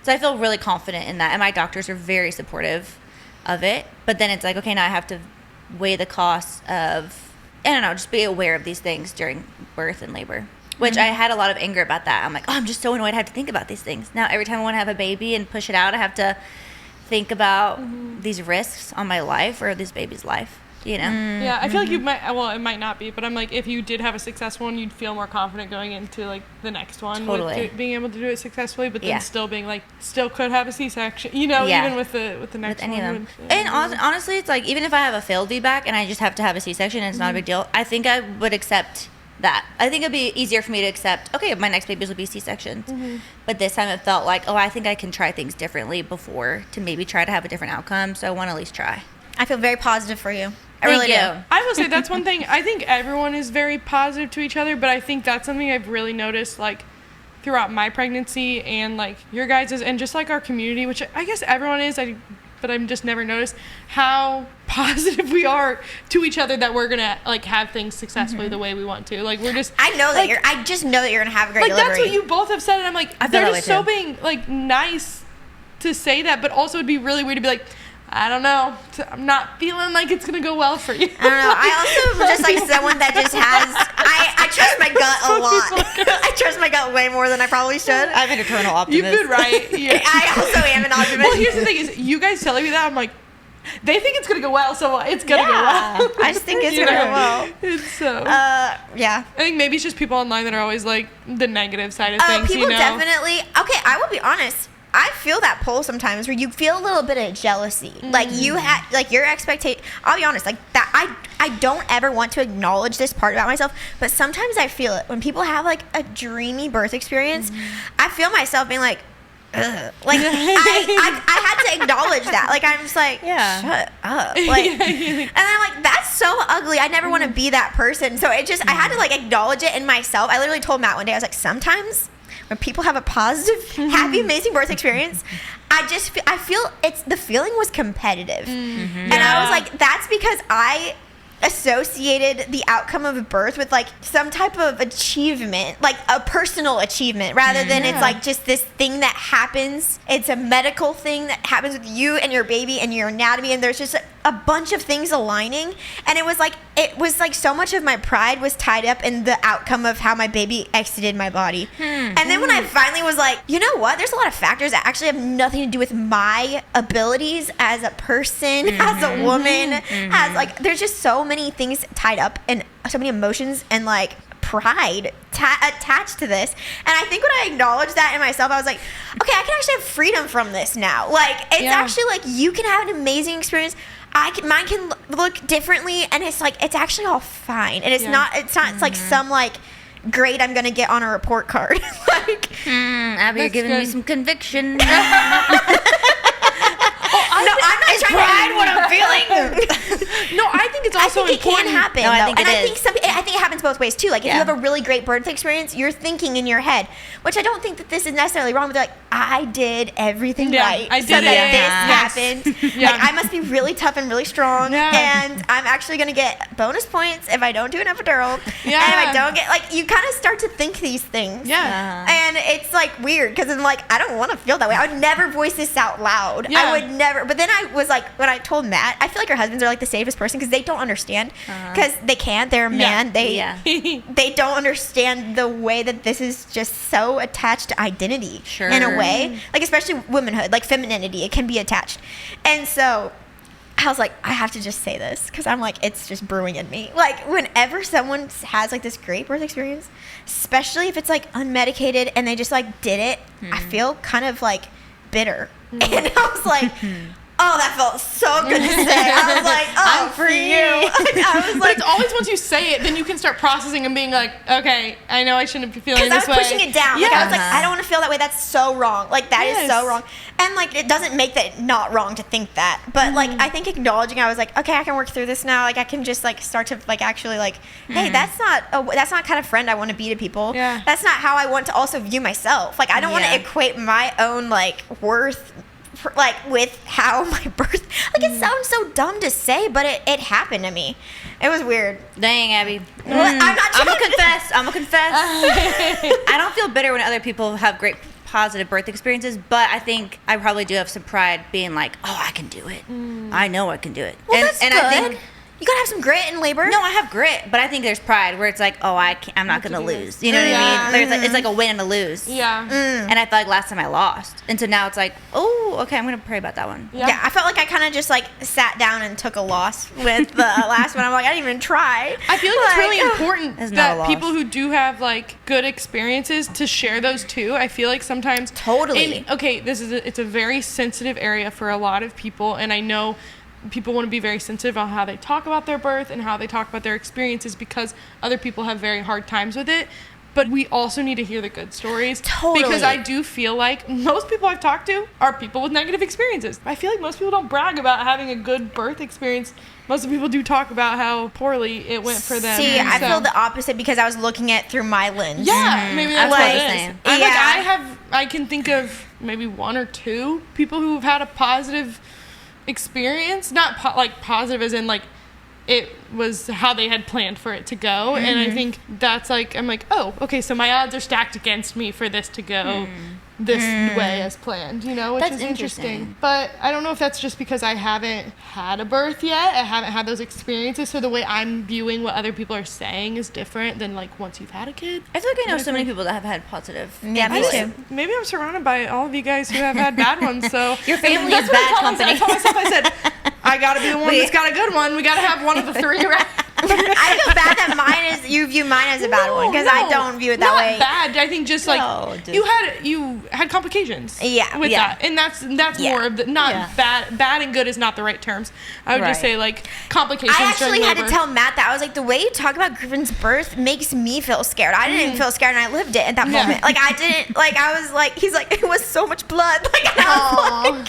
So I feel really confident in that. And my doctors are very supportive of it. But then it's like, okay, now I have to weigh the costs of, I don't know, just be aware of these things during birth and labor. Which I had a lot of anger about that. I'm like, I'm just so annoyed I have to think about these things. Now every time I want to have a baby and push it out, I have to think about these risks on my life or this baby's life. you know.
Yeah, I feel like you might. Well, it might not be, but I'm like, if you did have a successful one, you'd feel more confident going into like the next one,
Totally.
with being able to do it successfully. But then
Yeah.
still being like, still could have a C-section, you know,
Yeah.
even with the next
With any
one.
of them. And honestly, it's like, even if I have a failed VBAC and I just have to have a C-section and it's not a big deal, I think I would accept that. I think it'd be easier for me to accept, okay, my next babies will be C-sections. But this time it felt like, I think I can try things differently before to maybe try to have a different outcome. So I want to at least try.
I feel very positive for you. I
Thank
really
you.
do.
I will say that's one thing. I think everyone is very positive to each other, but I think that's something I've really noticed, like, throughout my pregnancy and, like, your guys's, and just, like, our community, which I guess everyone is, but I've just never noticed how positive we are to each other that we're gonna, like, have things successfully the way we want to. Like, we're just...
I know that
like,
I just know that you're gonna have a great
like,
delivery.
that's what you both have said, and I'm like,
I feel
they're
that
just
way,
so
too.
being, like, nice to say that, but also it'd be really weird to be like, I don't know, I'm not feeling like it's gonna go well for you.
I don't know. I also just like someone that just has. I trust my gut a lot. I trust my gut way more than I probably should.
I'm an eternal optimist.
You've been right. Yeah.
I also am an optimist.
Well, here's the thing: is you guys telling me that I'm like, they think it's gonna go well, so it's gonna go well.
I just think it's
You
gonna
know?
go well.
It's so.
Yeah.
I think maybe it's just people online that are always like the negative side of
Oh,
things.
people
you know?
definitely. Okay, I will be honest. I feel that pull sometimes where you feel a little bit of jealousy. Like you had, like your expectation. I'll be honest, like that. I don't ever want to acknowledge this part about myself, but sometimes I feel it when people have like a dreamy birth experience. I feel myself being like, ugh. Like I had to acknowledge that. Like I'm just like,
Yeah.
shut up. Like, and I'm like, that's so ugly. I never want to be that person. So it just, I had to like acknowledge it in myself. I literally told Matt one day, I was like, sometimes when people have a positive, happy, amazing birth experience, I feel it's the feeling was competitive, and I was like, that's because I associated the outcome of a birth with like some type of achievement, like a personal achievement, rather than it's like just this thing that happens. It's a medical thing that happens with you and your baby and your anatomy, and there's just a bunch of things aligning, and it was like so much of my pride was tied up in the outcome of how my baby exited my body. And then when I finally was like, you know what, there's a lot of factors that actually have nothing to do with my abilities as a person, as a woman, as like there's just so many things tied up and so many emotions and like pride attached to this. And I think when I acknowledged that in myself, I was like, okay, I can actually have freedom from this now. Like it's actually like you can have an amazing experience. Mine can look differently, and it's like it's actually all fine, and it's not it's like some like grade I'm gonna get on a report card. Like
Abby, you're
That's
giving me
good.
some conviction.
no, I'm not trying to hide what I'm feeling.
No, I think it's also
I think
important.
it can happen.
No, I
though.
think
and
it
I think
is.
I think it happens both ways too. Like if
Yeah.
you have a really great birth experience, you're thinking in your head, which I don't think that this is necessarily wrong. But like I did everything
Yeah,
right,
I
so
did
that
it.
this happened.
Yeah.
Like I must be really tough and really strong, and I'm actually gonna get bonus points if I don't do an epidural.
Yeah.
And if I don't get like you kind of start to think these things.
Yeah.
And it's like weird because I'm like, I don't want to feel that way. I would never voice this out loud.
Yeah.
I would never. But then I was like, when I told Matt, I feel like our husbands are like the safest person because they don't understand. Because they can't. They're a man.
Yeah.
They don't understand the way that this is just so attached to identity.
Sure.
In a way. Like, especially womanhood, like femininity, it can be attached. And so I was like, I have to just say this because I'm like, it's just brewing in me. Like, whenever someone has like this great birth experience, especially if it's like unmedicated and they just like did it, I feel kind of like bitter. And I was like, oh, that felt so good to say. I was like, oh,
I'm
for
free.
you. I was
But
like,
it's always once you say it, then you can start processing and being like, okay, I know I shouldn't be feeling
because I
this
was
way.
pushing it down. Like, I was like,
Uh-huh.
I don't want to feel that way. That's so wrong. Like, that is so
Yes.
wrong. And, like, it doesn't make that not wrong to think that. But, like, I think acknowledging, I was like, okay, I can work through this now. Like, I can just, like, start to, like, actually, like, hey, that's not kind of friend I want to be to people.
Yeah.
That's not how I want to also view myself. Like, I don't want to
Yeah.
equate my own, like, worth like with how my birth like it sounds so dumb to say, but it happened to me. It was weird.
Dang, Abby.
Well, I'm not
I'm
trying
gonna confess. I don't feel bitter when other people have great positive birth experiences, but I think I probably do have some pride being like, oh, I can do it. I know I can do it.
Well, that's
and
good.
I think
You gotta have some grit in labor.
No, I have grit, but I think there's pride where it's like, oh, I'm not gonna lose. You know what I mean? It's like a win and a lose.
Yeah.
And I felt like last time I lost, and so now it's like, oh, okay, I'm gonna pray about that one.
Yeah, I felt like I kind of just like sat down and took a loss with the last one. I'm like, I didn't even try.
I feel like it's really important
It's not a
that
loss.
people who do have like good experiences to share those too. I feel like sometimes
Totally.
It's a very sensitive area for a lot of people, and I know people want to be very sensitive on how they talk about their birth and how they talk about their experiences because other people have very hard times with it. But we also need to hear the good stories.
Totally.
Because I do feel like most people I've talked to are people with negative experiences. I feel like most people don't brag about having a good birth experience. Most of the people do talk about how poorly it went for them.
See, I
So-
feel the opposite because I was looking at it through my lens.
Yeah, maybe that's
That's
what
what
it
I'm
is.
saying.
I can think of maybe one or two people who've had a positive experience, not like positive as in like it was how they had planned for it to go. And I think that's like, I'm like, oh, okay, so my odds are stacked against me for this to go this way as planned, you know, which
That's
is interesting.
interesting.
But I don't know if that's just because I haven't had a birth yet. I haven't had those experiences. So the way I'm viewing what other people are saying is different than like once you've had a kid.
I feel like I know so many people that have had positive.
Yeah, me
experiences.
too.
Maybe I'm surrounded by all of you guys who have had bad ones. So
Your family
that's
is
what I
bad
told myself.
company.
I told myself, I said, I gotta be the one that's got a good one. We gotta have one of the three around.
I feel bad that you view mine as a bad one because I don't view it that
not
way.
Bad. I think just like
No, just-
you had complications.
Yeah,
With
yeah.
that, and that's
Yeah.
more of the not
Yeah.
bad. Bad and good is not the right terms. I would just
Right.
say like complications.
I actually
during
had to
labor.
tell Matt that I was like, the way you talk about Griffin's birth makes me feel scared. I didn't feel scared, and I lived it at that
Yeah.
moment. Like I didn't. Like I was like, he's like, it was so much blood. Like and I was like,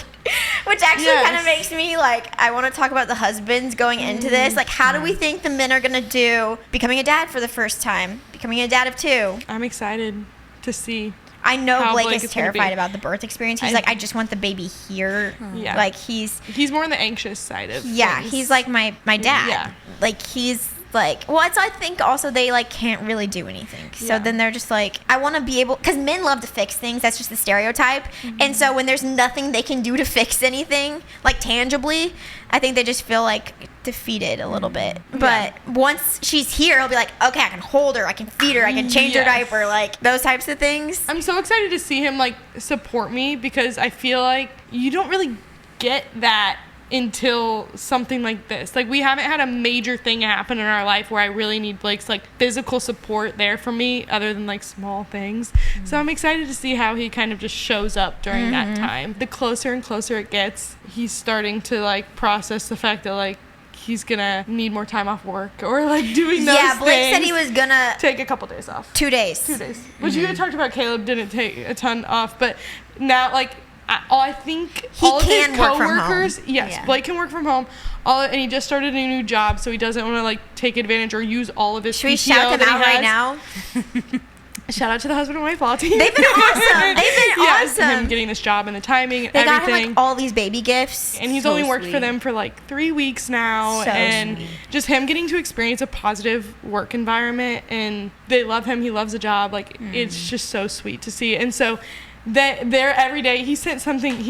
which actually
Yes.
kind of makes me like, I want to talk about the husbands going into this. Like, how do we think the men are gonna do becoming a dad for the first time, becoming a dad of two?
I'm excited to see.
I know
How
Blake
Blake
is
is gonna be.
terrified about the birth experience. He's like, I just want the baby here.
Yeah.
Like he's
He's more on the anxious side of
yeah,
things.
he's like my dad.
Yeah.
Like he's like, well, it's, I think also they like can't really do anything. So
Yeah.
then they're just like, I want to be able, because men love to fix things. That's just the stereotype. And so when there's nothing they can do to fix anything, like tangibly, I think they just feel like defeated a little bit. But once she's here, I'll be like, okay, I can hold her, I can feed her, I can change her
Yes.
diaper, like those types of things.
I'm so excited to see him like support me because I feel like you don't really get that until something like this. Like we haven't had a major thing happen in our life where I really need Blake's like physical support there for me other than like small things. So I'm excited to see how he kind of just shows up during that time. The closer and closer it gets, he's starting to like process the fact that like he's gonna need more time off work or like doing those
Yeah, Blake said
things.
he was gonna
Take a couple days off.
2 days.
2 days. Which you had talked about Caleb didn't take a ton off, but now like I think
He
all of his
can work from home.
coworkers, yes,
Yeah.
Blake can work from home. And he just started a new job, so he doesn't want to like take advantage or use all of his.
Should we
PTO
shout them
that he
out right
has.
now?
Shout out to the husband and wife law team.
They've been awesome. They've been
Yes,
awesome.
him getting this job and the timing and
They got him
everything.
like all these baby gifts.
And he's
So
only worked for
sweet.
them for like 3 weeks now.
So
and
sweet.
just him getting to experience a positive work environment. And they love him. He loves the job. Like, it's just so sweet to see. And so they're every day. He sent something.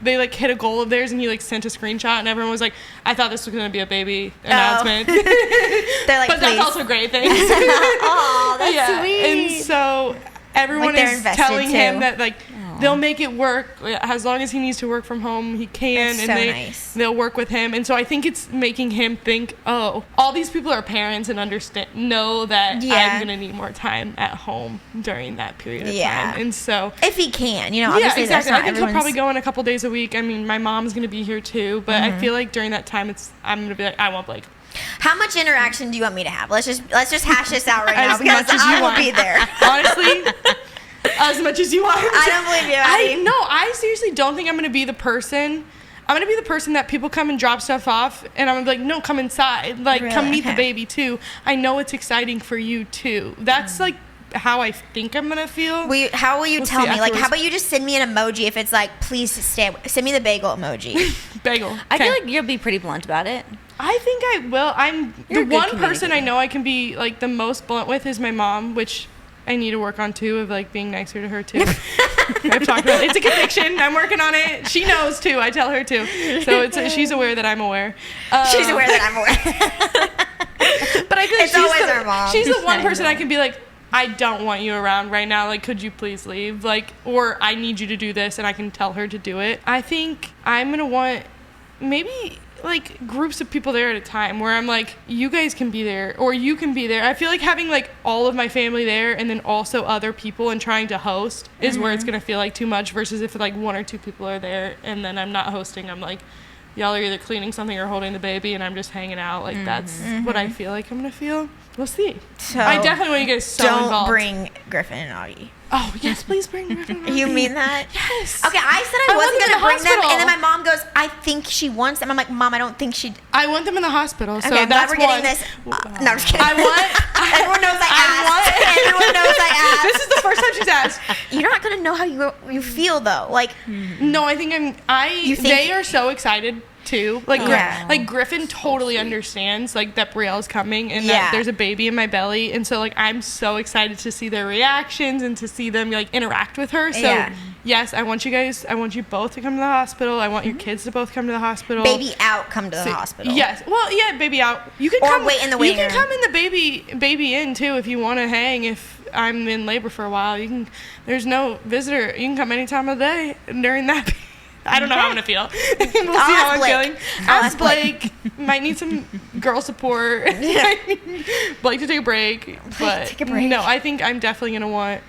They like hit a goal of theirs and he like sent a screenshot. And everyone was like, I thought this was going to be a baby announcement.
They're like,
But
please.
that's also great. Thanks.
Oh, that's
yeah.
sweet.
And so everyone
Like, they're
is
invested,
telling him
too.
that like they'll make it work as long as he needs to work from home. He can,
That's
and
so nice.
they'll work with him. And so I think it's making him think, oh, all these people are parents and know that
Yeah.
I'm gonna need more time at home during that period of
Yeah.
time. And so.
If he can, you know,
Yeah,
obviously
exactly.
that's
I
not
think he'll probably
everyone's.
go in a couple days a week. I mean, my mom's gonna be here too, but I feel like during that time, I'm gonna be like, I want Blake.
How much interaction do you want me to have? Let's just hash this out right now
As
because
much as
I
you
will
want.
be there.
Honestly, as much as you want.
I don't believe you, Addy.
I seriously don't think I'm gonna be the person. I'm gonna be the person that people come and drop stuff off, and I'm gonna be like, no, come inside, like come
Really?
meet the
Okay.
baby too. I know it's exciting for you too. That's like how I think I'm gonna feel.
How will you
We'll
tell
see
me? Like, how
afterwards.
about you just send me an emoji if it's like, please stay. Send me the bagel emoji.
Bagel.
I feel
Okay.
like you'll be pretty blunt about it.
I think I will. I'm
You're
the
a good
one person I
communicator.
know I can be like the most blunt with is my mom, which I need to work on too, of like being nicer to her too. I've talked about it. It's a conviction. I'm working on it. She knows too. I tell her too. So she's aware that I'm aware.
She's aware that I'm aware.
But I feel like
It's always her mom.
she's the one person I can be like, I don't want you around right now. Like, could you please leave? Like, or I need you to do this, and I can tell her to do it. I think I'm gonna want maybe like groups of people there at a time where I'm like, you guys can be there or you can be there. I feel like having like all of my family there and then also other people and trying to host is where it's gonna feel like too much, versus if like 1 or 2 people are there and then I'm not hosting, I'm like, y'all are either cleaning something or holding the baby and I'm just hanging out. Like that's what I feel like I'm gonna feel. We'll see.
So
I definitely want you guys so
don't
involved.
bring Griffin and Audie.
Oh yes, please bring Griffin.
You mean that?
Yes.
Okay, I said I
I want
wasn't
them in
gonna
the
bring them,
hospital.
and then my mom goes, "I think she wants them." I'm like, "Mom, I don't think she."
I want them in the hospital. So
Okay, I'm glad
that's
we're getting
one.
this. No, I'm just kidding.
I want.
Everyone knows I asked. Everyone knows I asked.
This is the first time she's asked.
You're not gonna know how you feel though. Like,
No, I think
You think-
they are so excited too. Like,
Yeah.
like Griffin totally understands like that Brielle's coming and
Yeah.
that there's a baby in my belly, and so like I'm so excited to see their reactions and to see them like interact with her. So
Yeah.
yes, I want you both to come to the hospital. I want your kids to both come to the hospital.
baby out, come to the hospital.
Yes. Well, yeah, baby out. You can
Or
come
wait in the
You
waiting
can
room.
come in the baby in too if you want to hang. If I'm in labor for a while, you can. There's no visitor. You can come any time of the day during that. I don't know how I'm gonna feel. We'll see how I'm
Blake.
feeling.
I'll
Ask
ask Blake.
Blake. Might need some girl support. Blake to take a break. But
take a break.
no, I think I'm definitely gonna want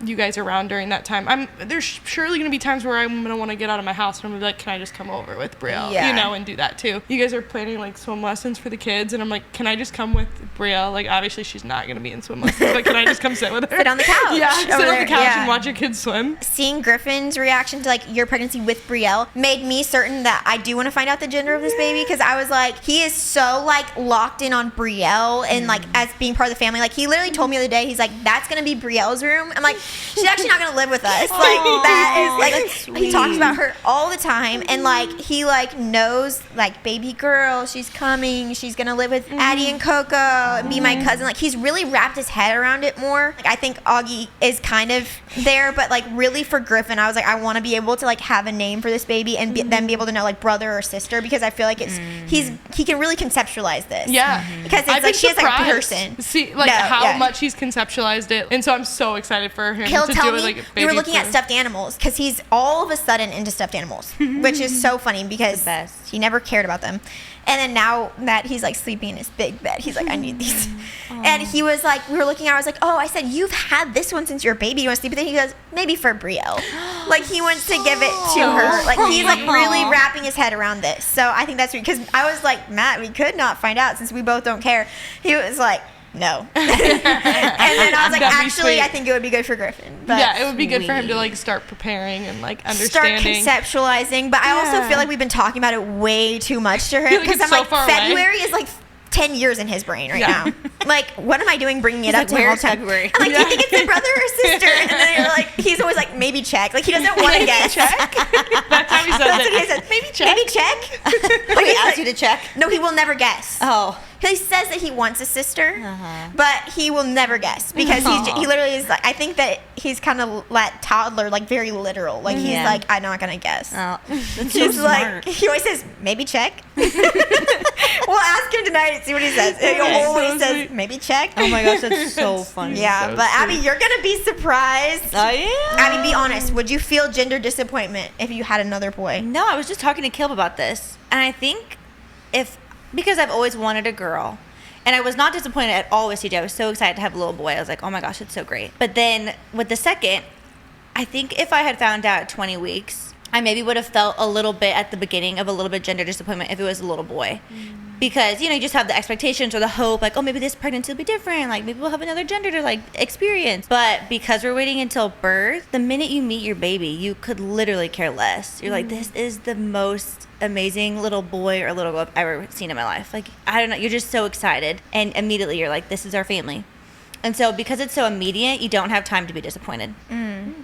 you guys around during that time. There's surely gonna be times where I'm gonna want to get out of my house and I'm gonna be like, can I just come over with Brielle?
Yeah.
You know, and do that too. You guys are planning like swim lessons for the kids, and I'm like, can I just come with Brielle? Like, obviously she's not gonna be in swim lessons, but can I just come sit with her?
Sit on the couch
Yeah, sit
over
on
there,
the couch
yeah.
and watch your kids swim.
Seeing Griffin's reaction to like your pregnancy with Brielle made me certain that I do want to find out the gender of this baby, because I was like, he is so like locked in on Brielle and like as being part of the family. Like he literally told me the other day, he's like, that's gonna be Brielle's room. I'm like, she's actually not gonna live with us. Like that is like he talks about her all the time, and like he like knows like baby girl, she's coming, she's gonna live with Addy and Coco and be my cousin. Like he's really wrapped his head around it more. Like I think Augie is kind of there, but like really for Griffin, I was like, I want to be able to like have a name for this baby and then be able to know like brother or sister, because I feel like it's he can really conceptualize this.
Yeah.
Because it's
I've
like
been
she has like a
surprised.
person.
See, like
No,
how
yeah.
much he's conceptualized it, and so I'm so excited for him
He'll
to
tell
do
me
it like
we were
baby
looking at
food.
stuffed animals, because he's all of a sudden into stuffed animals, which is so funny because
best.
he never cared about them. And then now that he's like sleeping in his big bed, he's like, I need these. And he was like, we were looking at, I was like, oh, I said, you've had this one since you're a baby. You want to sleep with it? He goes, maybe for Brielle. Like he wants to give it to her. Like he's like really wrapping his head around this. So I think that's because I was like, Matt, we could not find out since we both don't care. He was like, no. And then I was like,
That'd be
actually,
sweet.
I think it would be good for Griffin. But
Yeah, it would be good for him to like start preparing and like
start
understanding.
conceptualizing. But I also
Yeah.
feel like we've been talking about it way too much to her,
feel like
because
it's
I'm
so
like,
far away.
February is like 10 years in his brain right
Yeah.
now. Like, what am I doing bringing it
He's
up
like,
to him all
"Where's
the time?
February?"
I'm like,
Yeah.
do you think it's a brother or sister? And then you're like, he's always like, maybe check. Like, he doesn't want to guess.
That's how he says
That's
it.
what he says.
Maybe check.
Maybe check.
Like, he asked you to check.
No, he will never guess.
Oh.
He says that he wants a sister, but he will never guess, because he literally is like, I think that he's kind of that toddler, like very literal. Like he's
Yeah.
like, I'm not gonna guess.
Oh, that's so
He's like,
smart.
he always says, maybe check. We'll ask him tonight and see what he says. He
That's
always
so
says,
sweet.
maybe check.
Oh my gosh, that's so funny.
Yeah,
so
but Abby,
sweet.
you're gonna be surprised.
Oh yeah.
Abby, be honest. Would you feel gender disappointment if you had another boy?
No, I was just talking to Caleb about this, and I think because I've always wanted a girl, and I was not disappointed at all with CJ. I was so excited to have a little boy. I was like, oh my gosh, it's so great. But then with the second, I think if I had found out at 20 weeks, I maybe would have felt a little bit at the beginning of a little bit gender disappointment if it was a little boy. Because, you just have the expectations or the hope, like, oh, maybe this pregnancy will be different. Like, maybe we'll have another gender to, like, experience. But because we're waiting until birth, the minute you meet your baby, you could literally care less. You're like, this is the most amazing little boy or little girl I've ever seen in my life. Like, I don't know. You're just so excited. And immediately you're like, this is our family. And so because it's so immediate, you don't have time to be disappointed.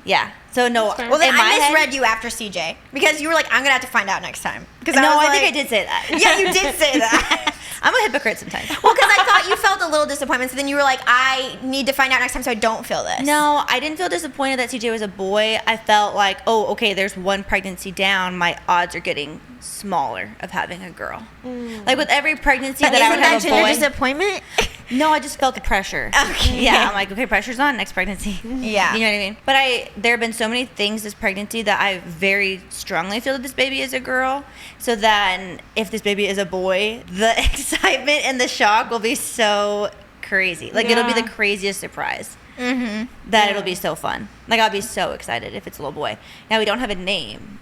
Yeah. So, no.
fair.
Well, then
in my
I
head-
misread you after CJ, because you were like, I'm gonna have to find out next time. Because
No,
was
I think
like-
I did say that.
Yeah, you did say that.
I'm a hypocrite sometimes.
Well, because I thought you felt a little disappointment, so then you were like, I need to find out next time so I don't feel this.
No, I didn't feel disappointed that CJ was a boy. I felt like, oh, okay, there's one pregnancy down. My odds are getting smaller of having a girl. Like with every pregnancy
But
that I
isn't
would have
that
a
your
boy.
disappointment?
No, I just felt the pressure.
Okay.
Yeah, I'm like, okay, pressure's on, next pregnancy.
Yeah.
You know what I mean? But there have been so many things this pregnancy that I very strongly feel that this baby is a girl. So then if this baby is a boy, the excitement and the shock will be so crazy. Like it'll be the craziest surprise. That it'll be so fun. Like I'll be so excited if it's a little boy. Now we don't have a name.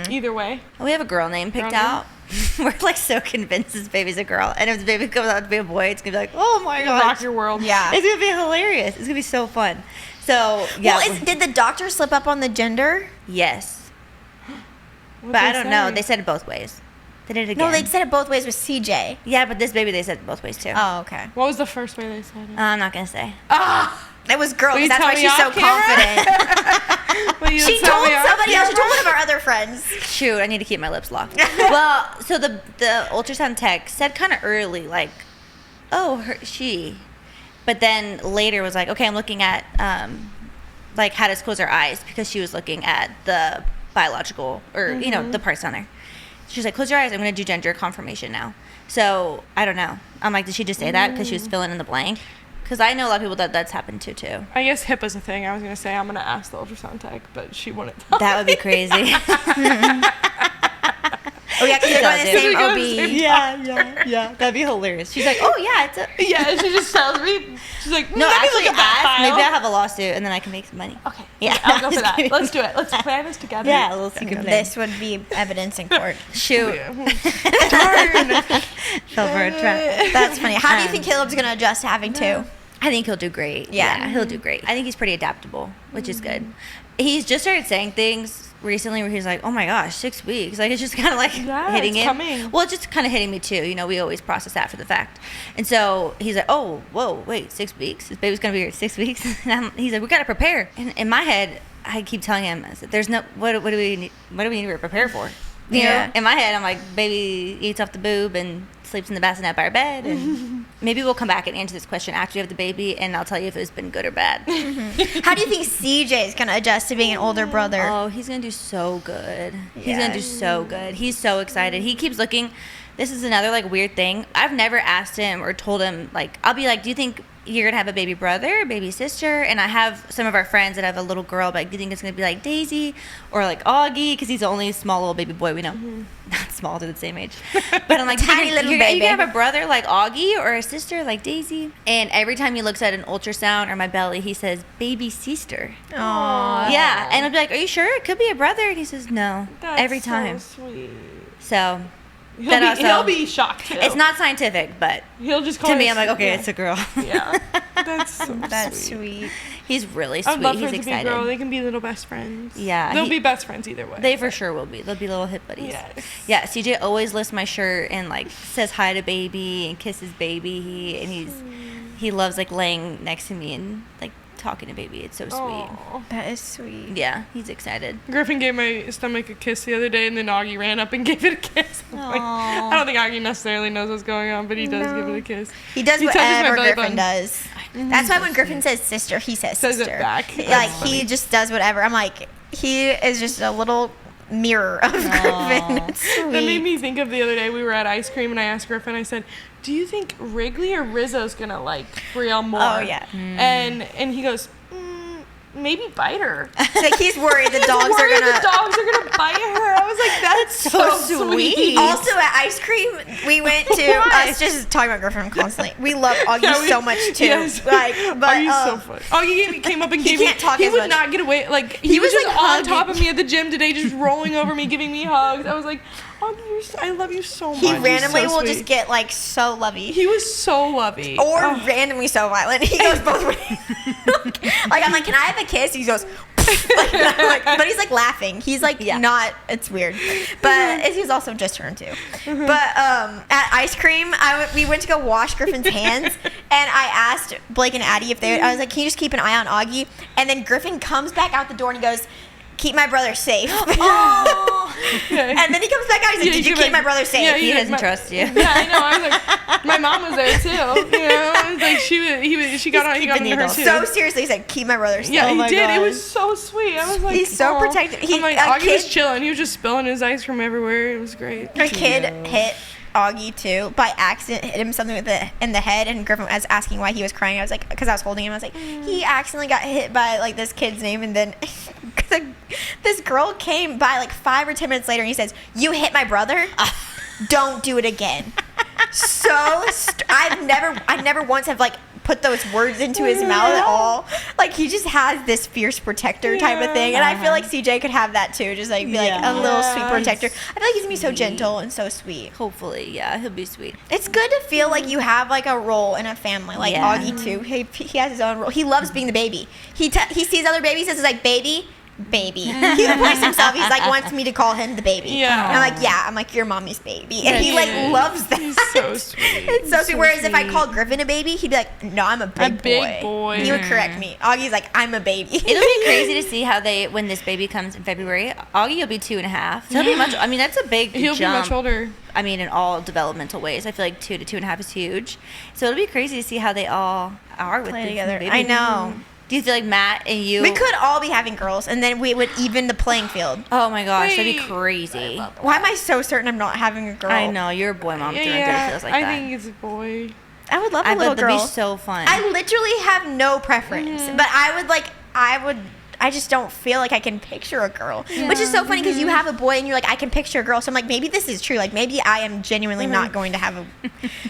Either way.
We have a girl name picked
Girl name?
out. We're like so convinced this baby's a girl, and if the baby comes out to be a boy, it's gonna be like, oh my god,
Rock your world.
Yeah.
it's gonna be hilarious. It's gonna be so fun. So yeah,
Well, did the doctor slip up on the gender?
yes,
What'd
but I
they
don't know.
say?
They said it both ways. They did it again.
No, they said it both ways with CJ.
yeah, but this baby they said it both ways too.
Oh, okay.
What was the first way they said it?
I'm not gonna say.
It was girl,
Will you
'cause that's
tell
why
me
she's so
off camera?
confident.
Will you
She
tell
told
me off
somebody else. She
camera?
told one of our other friends.
Shoot, I need to keep my lips locked. Well, so the ultrasound tech said kind of early, like, oh, she. But then later was like, okay, I'm looking at, like, how to close her eyes because she was looking at the biological, or, you know, the parts on there. She's like, close your eyes. I'm going to do gender confirmation now. So, I don't know. I'm like, did she just say that because she was filling in the blank? Because I know a lot of people that's happened to, too.
I guess HIPAA's a thing. I was going to say I'm going to ask the ultrasound tech, but she wouldn't tell
That would be crazy.
Oh, yeah, because they're going to the same
They're
OB.
going to the same-
yeah. That'd be hilarious. She's like, oh, yeah, it's a...
Yeah, she just tells me. She's like,
No,
let me
actually,
look at that
ask.
file.
Maybe I'll have a lawsuit, and then I can make some money.
Okay.
Yeah.
I'll go for
Just
that.
kidding.
Let's do it. Let's plan this together.
Yeah, a little secret plan.
This would be evidence in court.
Shoot.
Darn.
Fell for a trap.
That's funny. How do you think Caleb's going to adjust to having two?
I think he'll do great.
Yeah.
He'll do great. I think he's pretty adaptable, which is good. He's just started saying things recently where he's like, oh my gosh, 6 weeks. Like, it's just kind of like
Yeah,
hitting
it's
him.
coming.
Well, it's just kind of hitting me too. You know, we always process after the fact. And so he's like, oh, whoa, wait, 6 weeks? This baby's going to be here 6 weeks? And he's like, we got to prepare. And in my head, I keep telling him, I said, there's no, what do we need to prepare for? You know, in my head, I'm like, baby eats off the boob and sleeps in the bassinet by our bed. And maybe we'll come back and answer this question after you have the baby, and I'll tell you if it's been good or bad.
How do you think CJ is going to adjust to being an older brother?
Oh, he's going to do so good. He's going to do so good. He's so excited. He keeps looking. This is another, like, weird thing. I've never asked him or told him, like, I'll be like, do you think you're going to have a baby brother, baby sister? And I have some of our friends that have a little girl, but like, do you think it's going to be like Daisy or like Augie? Because he's the only small little baby boy we know. Not small, they're the same age. But I'm like,
Tiny little
you're
baby.
going to have a brother like Augie or a sister like Daisy? And every time he looks at an ultrasound or my belly, he says, baby sister.
Aww.
Yeah. And I'll be like, are you sure? It could be a brother. And he says, no.
That's
every time.
So sweet.
So that also-
He'll be shocked too.
it's not scientific, but
He'll just call
to
it
me,
a-
I'm like, okay,
yeah.
it's a girl.
Yeah. That's so
That's
sweet.
sweet.
He's really sweet.
I'd love for
He's
it to be
excited.
a girl. They can be little best friends.
Yeah,
They'll
he-
be best friends either way.
They for sure will be. They'll be little hip buddies.
Yes.
Yeah, CJ always lifts my shirt and like says hi to baby and kisses baby. He loves like laying next to me and like talking to baby. It's so sweet.
Aw.
That is sweet.
Yeah, he's excited.
Griffin gave my stomach a kiss the other day, and then Augie ran up and gave it a kiss. I'm like,
Aw.
I don't think Augie necessarily knows what's going on, but he does give it a kiss.
He does
He touches my
whatever
belly
Griffin
button.
does. That's why when Griffin says sister, he says
Says it
sister.
back.
Like,
That's
he just does whatever. I'm like, he is just a little mirror of Griffin. It's
That made
sweet.
me think of the other day we were at ice cream, and I asked Griffin, I said, do you think Wrigley or Rizzo's gonna like Brielle more?
Oh, yeah.
And he goes, maybe bite her.
Like, he's worried the
He's
dogs are
worried
gonna.
the dogs are gonna bite her. I was like, that's so sweet.
Also at ice cream, we went to
Why?
us just talking about Griffin constantly. We love Augie
Yeah, we-
so much too.
Yes.
Like, but
Augie's so funny. Augie came up and
he
gave me.
can't talk
He
as
would
much.
not get away. Like he was
was,
just
like,
on
hugging.
top of me at the gym today, just rolling over me, giving me hugs. I was like, Augie, I love you so much.
he
You're
randomly
so
will
sweet.
just get like so lovey.
He was so lovey.
Or
Oh.
randomly so violent. He goes both ways. Like, I'm like, can I have a kiss? He goes, but he's like laughing. He's like not. It's weird, but he's also just turned 2. But at ice cream, we went to go wash Griffin's hands, and I asked Blake and Addy if they. I was like, can you just keep an eye on Augie? And then Griffin comes back out the door and he goes, keep my brother safe.
Oh,
And then he comes back out. He's like, "Did you keep my brother safe?"
Yeah,
He doesn't trust you.
Yeah, I know. I was like, my mom was there too. You know, I was like, she got on. He got
keeping
on her
needles.
too.
So seriously, he said, "Keep my brother safe."
Yeah,
Oh
he
my
did.
God.
It was so sweet. I was like,
He's so
"Aw."
protective.
I'm like, Augie was chilling. He was just spilling his ice from everywhere. It was great.
A kid hit Augie too by accident, hit him something in the head, and Griffin was asking why he was crying. I was like, because I was holding him. I was like, he accidentally got hit by like this kid's name, and then this girl came by like 5 or 10 minutes later, and he says, "You hit my brother. Don't do it again." I never once have like put those words into his mouth at all. Like he just has this fierce protector type of thing, and I feel like CJ could have that too. Just like be like a little sweet protector. I feel like he's gonna be so gentle and so sweet.
Hopefully, yeah, he'll be sweet.
It's good to feel like you have like a role in a family. Like Augie too. He has his own role. He loves being the baby. He sees other babies and is like, baby. He replaced himself. He's like wants me to call him the baby.
Yeah.
And I'm like, yeah. I'm like, your mommy's baby, and he like loves that.
He's so sweet.
It's so sweet. Whereas if I called Griffin a baby, he'd be like, no, I'm a big boy. He would correct me. Augie's like, I'm a baby.
It'll be crazy to see how when this baby comes in February. Augie will be 2.5. So he'll be much. I mean, that's a big
He'll
jump.
be much older.
I mean, in all developmental ways. I feel like 2 to 2.5 is huge. So it'll be crazy to see how they all are with
Play
the
together.
baby.
I know.
Do you feel like Matt and you?
We could all be having girls, and then we would even the playing field.
Oh my gosh, that'd be
Wait.
crazy.
Why am I so certain I'm not having a girl?
I know you're a boy mom through and through. It feels like
I
that.
think it's a boy.
I would love a
I
little
bet that'd
girl.
be so fun.
I literally have no preference, but I just don't feel like I can picture a girl, which is so funny because you have a boy and you're like, I can picture a girl. So I'm like, maybe this is true. Like maybe I am genuinely not going to have a,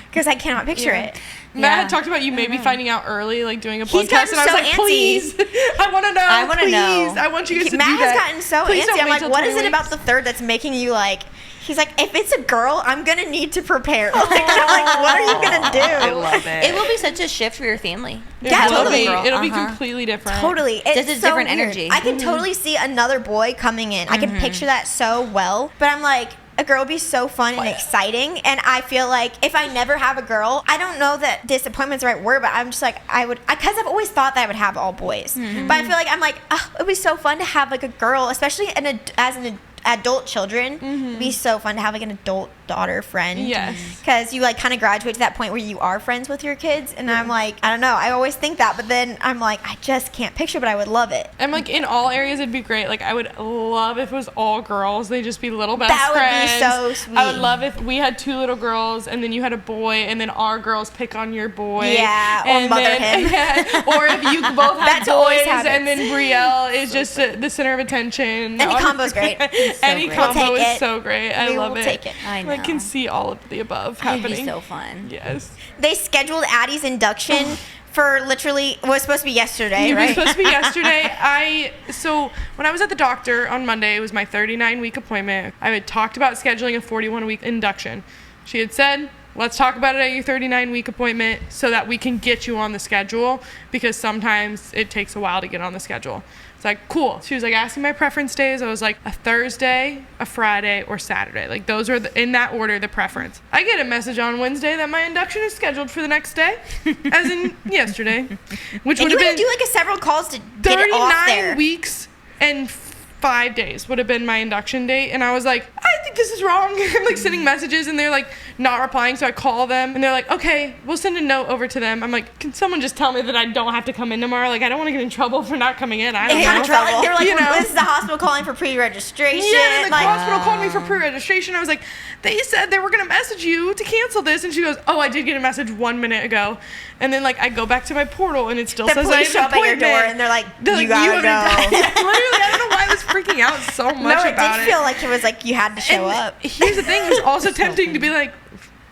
because I cannot picture it.
Matt had talked about you maybe finding out early, like doing a blood
He's
test, and I was
gotten
like,
so
please, I want to know.
I wanna
please.
know.
I want you guys to
Matt
do that.
has gotten so
Please don't
antsy. I'm
wait
like,
till
what is
20
it about
weeks.
the third that's making you like? He's like, if it's a girl, I'm gonna need to prepare. Like, I'm like, what are you gonna do?
I love it.
It will be such a shift for your family.
Yeah,
to have a
totally.
little girl.
It'll be completely different.
Totally. It's
Just a
so
different
weird.
energy.
I can totally see another boy coming in. I can picture that so well. But I'm like, a girl would be so fun and exciting. And I feel like if I never have a girl, I don't know that disappointment's the right word, but I'm just like, because I've always thought that I would have all boys. But I feel like I'm like, oh, it would be so fun to have like a girl, especially as an adult children. It'd be so fun to have like an adult daughter friend.
Yes.
Because you like kind of graduate to that point where you are friends with your kids. And I'm like, I don't know. I always think that, but then I'm like, I just can't picture, but I would love it.
And like in all areas, it'd be great. Like I would love if it was all girls. They'd just be little best
That would
friends.
be so sweet.
I would love if we had 2 little girls and then you had a boy and then our girls pick on your boy.
Yeah, or
and
mother
then,
him.
Yeah, or if you both had
That's always
boys
happens.
and then Brielle is just the center of attention.
Any combo's great.
Any
great.
combo
We'll take
is
it.
so great. I
We
love
will
it.
take it.
I know.
I can see all of the above
It'd
happening.
be so fun.
Yes.
They scheduled Addy's induction for literally, it was supposed to be yesterday,
It was
right?
supposed to be yesterday. So when I was at the doctor on Monday, it was my 39-week appointment. I had talked about scheduling a 41-week induction. She had said, let's talk about it at your 39-week appointment so that we can get you on the schedule, because sometimes it takes a while to get on the schedule. It's like, cool. She was like asking my preference days. I was like, a Thursday, a Friday, or Saturday. Like those are in that order, the preference. I get a message on Wednesday that my induction is scheduled for the next day, as in yesterday, which
And
would
you
have
had to
been
do like several calls to get it off
39
there.
weeks and 5 days would have been my induction date. And I was like, I think this is wrong. I'm like sending messages and they're like not replying. So I call them and they're like, okay, we'll send a note over to them. I'm like, can someone just tell me that I don't have to come in tomorrow? Like, I don't want to get in trouble for not coming in. I don't
It
know.
kind of felt like they were like,
You know?
this is the hospital calling for pre-registration.
Yeah, and the
like,
hospital called me for pre-registration. I was like, they said they were going to message you to cancel this. And she goes, oh, I did get a message 1 minute ago. And then, like, I go back to my portal and it still
the
says I
police
have
show
an
up at your
appointment.
door and they're like,
They're
you
like,
gotta go.
Yeah, literally, I don't know why I was freaking out so much
No, it
about
did
it.
feel like it was like you had to show
And
up.
Here's the thing, it was also tempting to be like,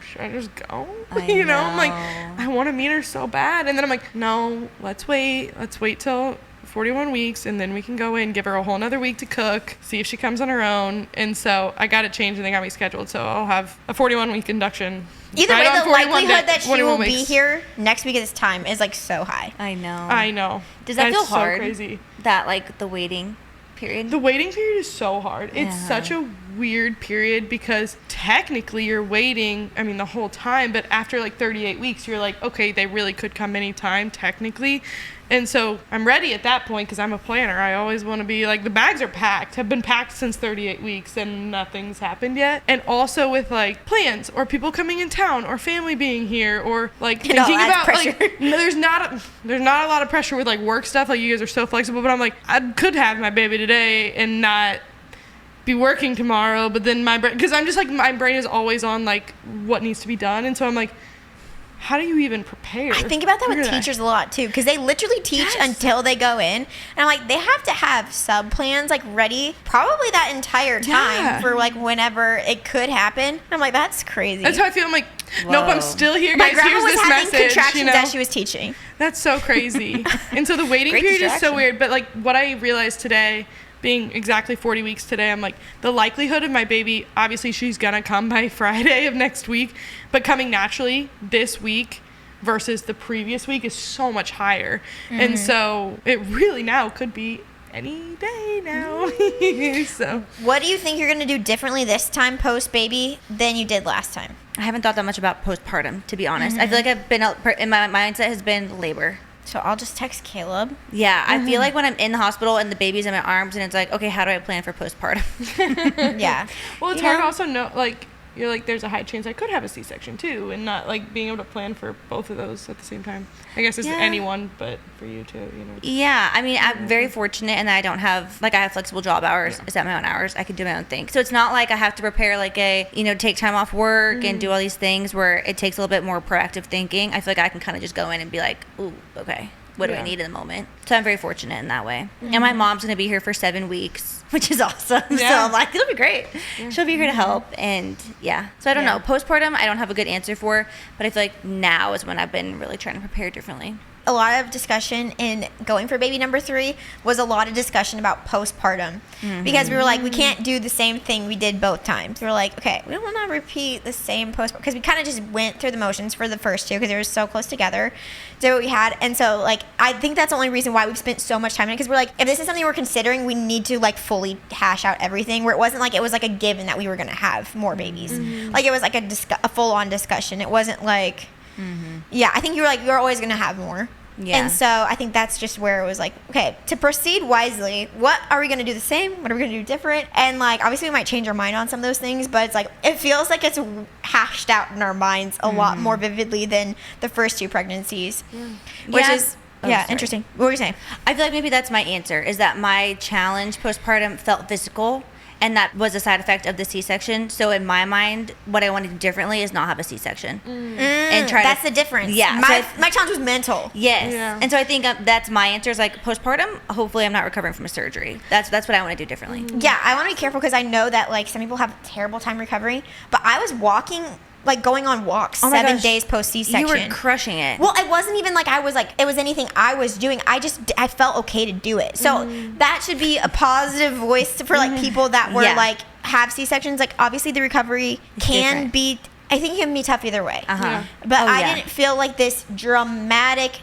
should I just go?
I
You know, I'm like,
know.
I want to meet her so bad. And then I'm like, no, let's wait till 41 weeks and then we can go in, give her a whole nother week to cook, see if she comes on her own. And so I got it changed and they got me scheduled. So I'll have a 41-week induction.
Either
right
way,
on
the
41
likelihood that she
41
will be
weeks.
here next week at this time is like so high.
I know.
I know.
Does that
And
feel
it's so
hard?
crazy.
That like the waiting period.
The waiting period is so hard. It's
Yeah.
such a weird period because technically you're waiting, I mean, the whole time, but after like 38 weeks, you're like, okay, they really could come anytime technically. And so I'm ready at that point because I'm a planner. I always want to be like, the bags are packed, have been packed since 38 weeks and nothing's happened yet. And also with like plans or people coming in town or family being here or like thinking about like, there's not a lot of pressure with like work stuff. Like you guys are so flexible, but I'm like, I could have my baby today and not be working tomorrow. But then my brain, because I'm just like, my brain is always on like what needs to be done. And so I'm like, how do you even prepare?
I think about that with teachers a lot too, because they literally teach until they go in, and I'm like, they have to have sub plans like ready probably that entire time for like whenever it could happen. And I'm like, that's crazy.
That's how I feel. I'm like, nope, I'm still here, guys.
My grandma
Here's
was
this
having
message.
contractions as she was teaching.
That's so crazy. And so the waiting period is so weird. But like what I realized today, being exactly 40 weeks today, I'm like, the likelihood of my baby, obviously she's gonna come by Friday of next week, but coming naturally this week versus the previous week is so much higher. And so it really now could be any day now. So
what do you think you're gonna do differently this time post baby than you did last time?
I haven't thought that much about postpartum, to be honest. I feel like I've been in my mindset has been labor.
So I'll just text Caleb.
Yeah, I feel like when I'm in the hospital and the baby's in my arms and it's like, okay, how do I plan for postpartum?
Yeah.
Well, it's hard to also know, like, you're like, there's a high chance I could have a C-section too, and not like being able to plan for both of those at the same time. I guess as anyone, but for you too, you know.
Yeah, I mean, I'm very fortunate in that I don't have, like, I have flexible job hours. I set my own hours. I can do my own thing. So it's not like I have to prepare like take time off work and do all these things where it takes a little bit more proactive thinking. I feel like I can kind of just go in and be like, ooh, okay, what do I need in the moment? So I'm very fortunate in that way. And my mom's going to be here for 7 weeks, which is awesome. So I'm like, it'll be great. She'll be here to help. And so I don't know. Postpartum, I don't have a good answer for, but I feel like now is when I've been really trying to prepare differently.
A lot of discussion in going for baby number 3 was a lot of discussion about postpartum because we were like, we can't do the same thing we did both times. We were like, okay, we don't want to repeat the same postpartum because we kind of just went through the motions for the first 2 because they were so close together. So we had, and so like, I think that's the only reason why we've spent so much time in it because we're like, if this is something we're considering, we need to like fully hash out everything where it wasn't like, it was like a given that we were going to have more babies. Like it was like a full-on discussion. It wasn't like, I think you were like, you're always going to have more. Yeah. And so I think that's just where it was like, okay, to proceed wisely, what are we going to do the same? What are we going to do different? And like, obviously we might change our mind on some of those things, but it's like, it feels like it's hashed out in our minds a lot more vividly than the first 2 pregnancies, which is interesting. What were you saying?
I feel like maybe that's my answer, is that my challenge postpartum felt physical. And that was a side effect of the C-section. So in my mind, what I wanted to do differently is not have a C-section. And try
that's the difference.
Yeah.
My challenge was mental.
Yes.
Yeah.
And so I think that's my answer is like postpartum, hopefully I'm not recovering from a surgery. That's what I want to do differently.
Yeah, I want to be careful because I know that like some people have a terrible time recovering. But I was walking, like going on walks 7 days post C-section.
You were crushing it.
Well, it wasn't even like I was like, it was anything I was doing. I felt okay to do it. So that should be a positive voice for like people that were like have C-sections. Like obviously the recovery can be, I think it can be tough either way. But I didn't feel like this dramatic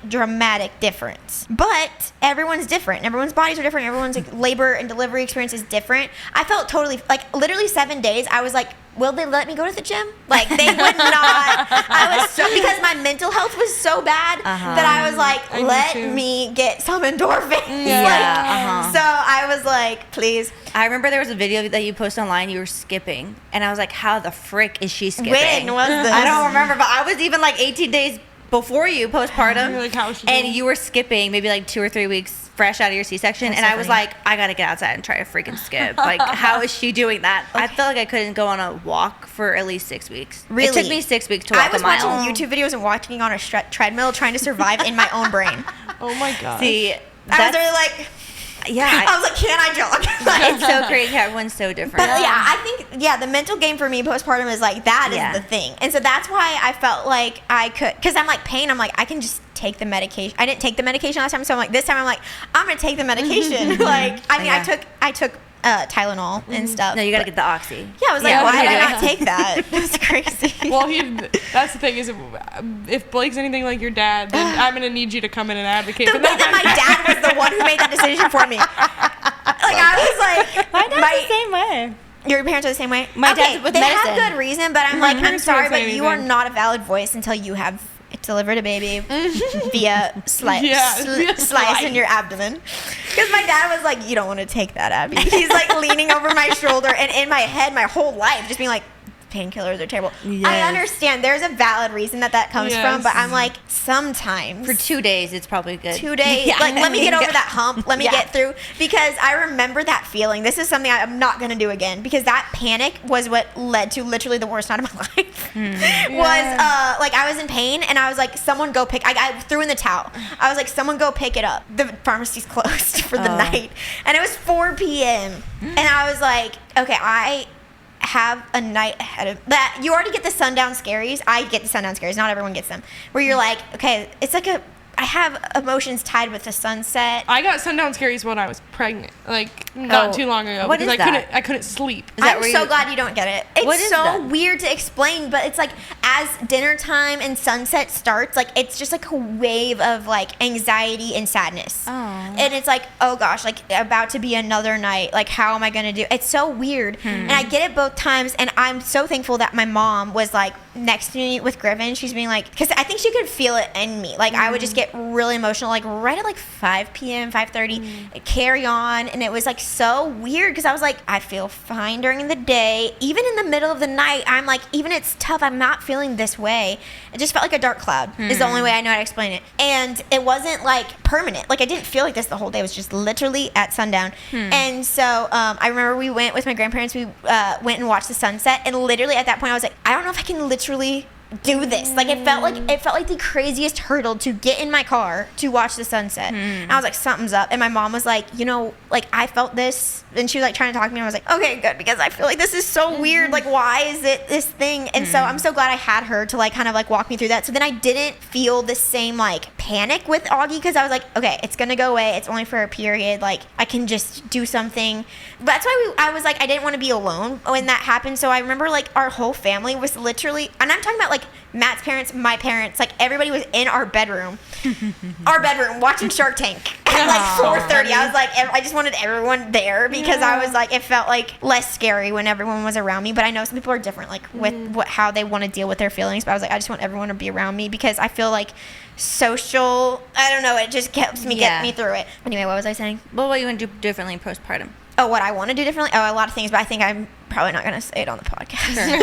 difference. But everyone's different. Everyone's bodies are different. Everyone's like labor and delivery experience is different. I felt totally, like literally 7 days, I was like, will they let me go to the gym? Like they would not. I was so, because my mental health was so bad that I was like, let me get some endorphins. So I was like, please.
I remember there was a video that you posted online, you were skipping. And I was like, how the frick is she skipping?
When was this?
I don't remember, but I was even like 18 days before you postpartum.
You're like, how is she
and
doing?
you were skipping maybe like 2 or 3 weeks fresh out of your C-section.
That's
and
so
I was
funny.
like, I got to get outside and try to freaking skip. Like, how is she doing that? I felt like I couldn't go on a walk for at least 6 weeks.
Really?
It took me 6 weeks to walk a mile.
I was watching YouTube videos and walking on a treadmill trying to survive in my own brain.
Oh my god.
See,
I was really like, I was like, can I jog?
It's so crazy. Everyone's so different.
But I think, the mental game for me postpartum is like, that is the thing. And so that's why I felt like I could, because I'm like pain, I'm like, I can just take the medication. I didn't take the medication last time, so I'm like, this time I'm like, I'm going to take the medication. Like, I mean, I took Tylenol and stuff.
No, you got to get the Oxy.
Yeah, I was like, why did I not take that? That's crazy.
Well, that's the thing is, if Blake's anything like your dad, then I'm going to need you to come in and advocate for
The way that my dad was the one who made that decision for me. Like, I was like,
My dad's the same way.
Your parents are the same way?
My
okay,
dad's with
they
medicine.
have good reason, but I'm like, I'm
parents
sorry,
wouldn't
but
say
you are
anything.
not a valid voice until you have delivered a baby via slice in your abdomen. Because my dad was like, you don't want to take that, Abby. He's like leaning over my shoulder, and in my head, my whole life, just being like, painkillers are terrible. I
Yes.
understand there's a valid reason that comes from, but I'm like, sometimes
For 2 days, it's probably good.
2 days.
Yeah.
Like, let me get over that hump. Let me
Yeah.
get through. Because I remember that feeling. This is something I'm not going to do again. Because that panic was what led to literally the worst night of my life. Was, like, I was in pain, and I was like, someone go pick. I threw in the towel. I was like, someone go pick it up. The pharmacy's closed for the night. And it was 4 p.m. And I was like, okay, I have a night ahead of that. You already get the sundown scaries. I get the sundown scaries. Not everyone gets them. Where you're like, okay, it's like I have emotions tied with the sunset.
I got sundown scaries when I was pregnant, like not too long ago.
What
because
is
I
that?
I couldn't sleep.
Is that
I'm
where
so
you-
glad you don't get it. It's
What is
so
that?
weird to explain, but it's like as dinner time and sunset starts, like it's just like a wave of like anxiety and sadness.
Oh.
And it's like, oh gosh, like about to be another night. Like, how am I going to do? It's so weird. And I get it both times. And I'm so thankful that my mom was like next to me with Griffin. She's being like, because I think she could feel it in me. Like, I would just get really emotional, like right at like 5 p.m., 5:30, carry on. And it was like so weird because I was like, I feel fine during the day. Even in the middle of the night, I'm like, even it's tough, I'm not feeling this way. It just felt like a dark cloud is the only way I know how to explain it. And it wasn't like permanent. Like, I didn't feel like this the whole day. It was just literally at sundown. And so I remember we went with my grandparents. We went and watched the sunset. And literally at that point, I was like, I don't know if I can literally do this. Like, it felt like the craziest hurdle to get in my car to watch the sunset. And I was like, something's up. And my mom was like, you know, like, I felt this. And she was like trying to talk to me. And I was like, okay, good, because I feel like this is so weird. Like, why is it this thing? And so I'm so glad I had her to like kind of like walk me through that. So then I didn't feel the same like panic with Augie, because I was like, okay, it's gonna go away. It's only for a period. Like, I can just do something. But that's why I was like, I didn't want to be alone when that happened. So I remember like our whole family was literally, and I'm talking about like Matt's parents, my parents, like everybody was in our bedroom watching Shark Tank at like 4:30. I was like, I just wanted everyone there because I was like, it felt like less scary when everyone was around me. But I know some people are different, like with how they want to deal with their feelings. But I was like, I just want everyone to be around me because I feel like social, I don't know, it just helps me get me through it. Anyway, what was I saying?
Well, what you want to do differently postpartum?
Oh, what I want to do differently? Oh, a lot of things, but I think I'm probably not going to say it on the podcast.
So you're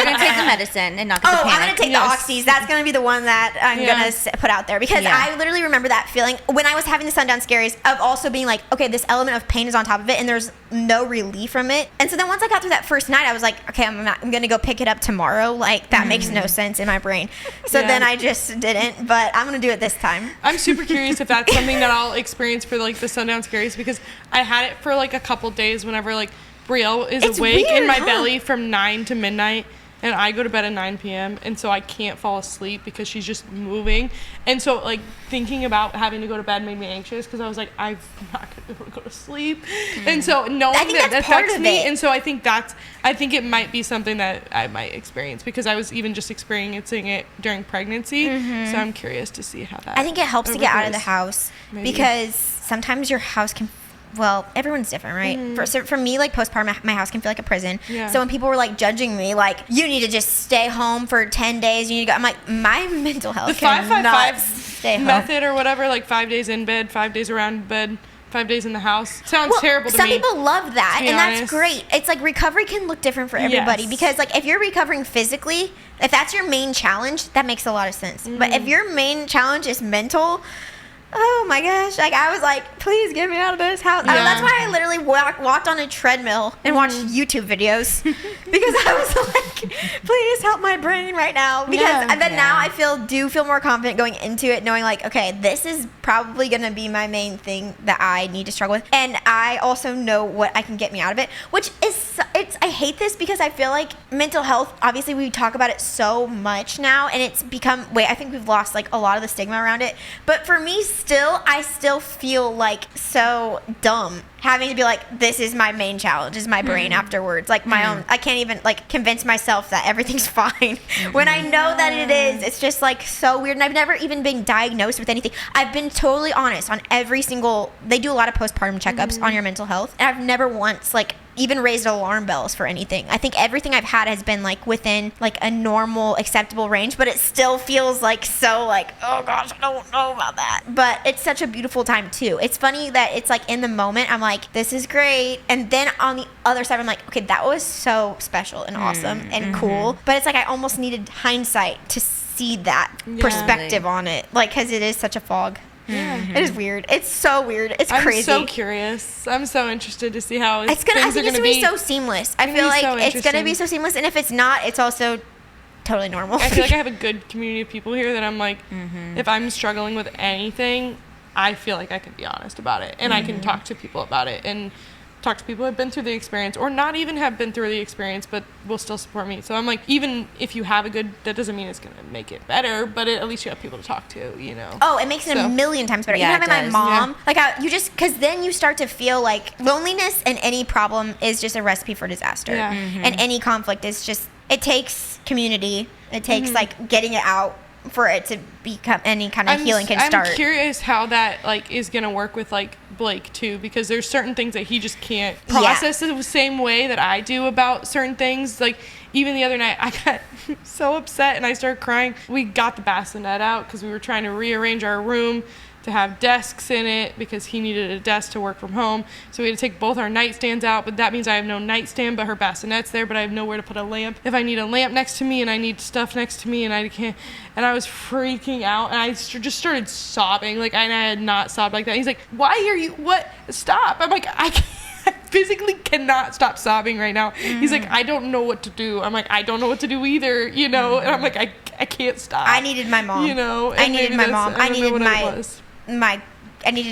going to take the medicine and not get the
Oh,
panic.
I'm going to take the oxys. That's going to be the one that I'm going to put out there because I literally remember that feeling when I was having the sundown scaries of also being like, okay, this element of pain is on top of it and there's no relief from it. And so then once I got through that first night, I was like, okay, I'm going to go pick it up tomorrow. Like, that makes no sense in my brain. So then I just didn't, but I'm going to do it this time.
I'm super curious if that's something that I'll experience for like the sundown scaries, because I had it for like a couple days whenever like Brielle is
It's
awake in
weird,
my
huh?
belly from 9 to midnight, and I go to bed at 9 p.m. and so I can't fall asleep because she's just moving. And so like thinking about having to go to bed made me anxious because I was like, I'm not gonna be able to go to sleep. And so knowing
I think
that
that's part
affects
of
me,
it.
and so I think it might be something that I might experience because I was even just experiencing it during pregnancy. So I'm curious to see how that.
I think it helps to get out of the
overgoes.
house
Maybe.
because sometimes your house can, well, everyone's different, right? For me, like postpartum, my house can feel like a prison.
Yeah.
So when people were like judging me, like, you need to just stay home for 10 days, you need to go, I'm like, my mental health
The
cannot
5-5-5
stay home.
method or whatever, like 5 days in bed, 5 days around bed, 5 days in the house. Sounds terrible to
some
me.
people love that,
to be
and that's
honest.
great. It's like recovery can look different for everybody
Yes.
because, like, if you're recovering physically, if that's your main challenge, that makes a lot of sense. But if your main challenge is mental, oh my gosh, like, I was like, please get me out of this house.
Yeah.
That's why I literally walked on a treadmill and watched YouTube videos because I was like, please help my brain right now. Because then now I do feel more confident going into it, knowing like, okay, this is probably going to be my main thing that I need to struggle with. And I also know what I can get me out of it, which is, I hate this because I feel like mental health, obviously we talk about it so much now and it's become, I think we've lost like a lot of the stigma around it. But for me, I still feel like so dumb having to be like, this is my main challenge, is my brain afterwards. Like my own, I can't even like convince myself that everything's fine when I know that it is. It's just like so weird. And I've never even been diagnosed with anything. I've been totally honest on every single, they do a lot of postpartum checkups on your mental health. And I've never once like even raised alarm bells for anything. I think everything I've had has been like within like a normal acceptable range, but it still feels like so like, oh gosh, I don't know about that. But it's such a beautiful time too. It's funny that it's like in the moment I'm like, this is great, and then on the other side I'm like, okay, that was so special and awesome and cool, but it's like I almost needed hindsight to see that perspective on it, like, because it is such a fog. It is weird. It's so weird. It's crazy.
I'm so curious. I'm so interested to see how
I think it's going to be so seamless. I feel like it's going to be so seamless, and if it's not, it's also totally normal.
I feel like I have a good community of people here that I'm like, if I'm struggling with anything, I feel like I can be honest about it, and I can talk to people about it, and talk to people who have been through the experience or not even have been through the experience but will still support me. So I'm like, even if you have a good, that doesn't mean it's going to make it better, but at least you have people to talk to, you know.
Oh, it makes it a million times better.
Yeah,
even having my mom, like you just, because then you start to feel like loneliness and any problem is just a recipe for disaster. And any conflict is just, it takes community. It takes like getting it out for it to become any kind of healing can start.
I'm curious how that like is gonna work with like Blake too, because there's certain things that he just can't process the same way that I do about certain things. Like even the other night I got so upset and I started crying. We got the bassinet out because we were trying to rearrange our room to have desks in it because he needed a desk to work from home. So we had to take both our nightstands out, but that means I have no nightstand, but her bassinet's there, but I have nowhere to put a lamp. If I need a lamp next to me and I need stuff next to me and I can't, and I was freaking out and I just started sobbing. Like, and I had not sobbed like that. He's like, why are you, what? Stop. I'm like, I physically cannot stop sobbing right now. He's like, I don't know what to do. I'm like, I don't know what to do either, you know? And I'm like, I can't stop.
I needed my mom.
You know?
I needed my mom. I needed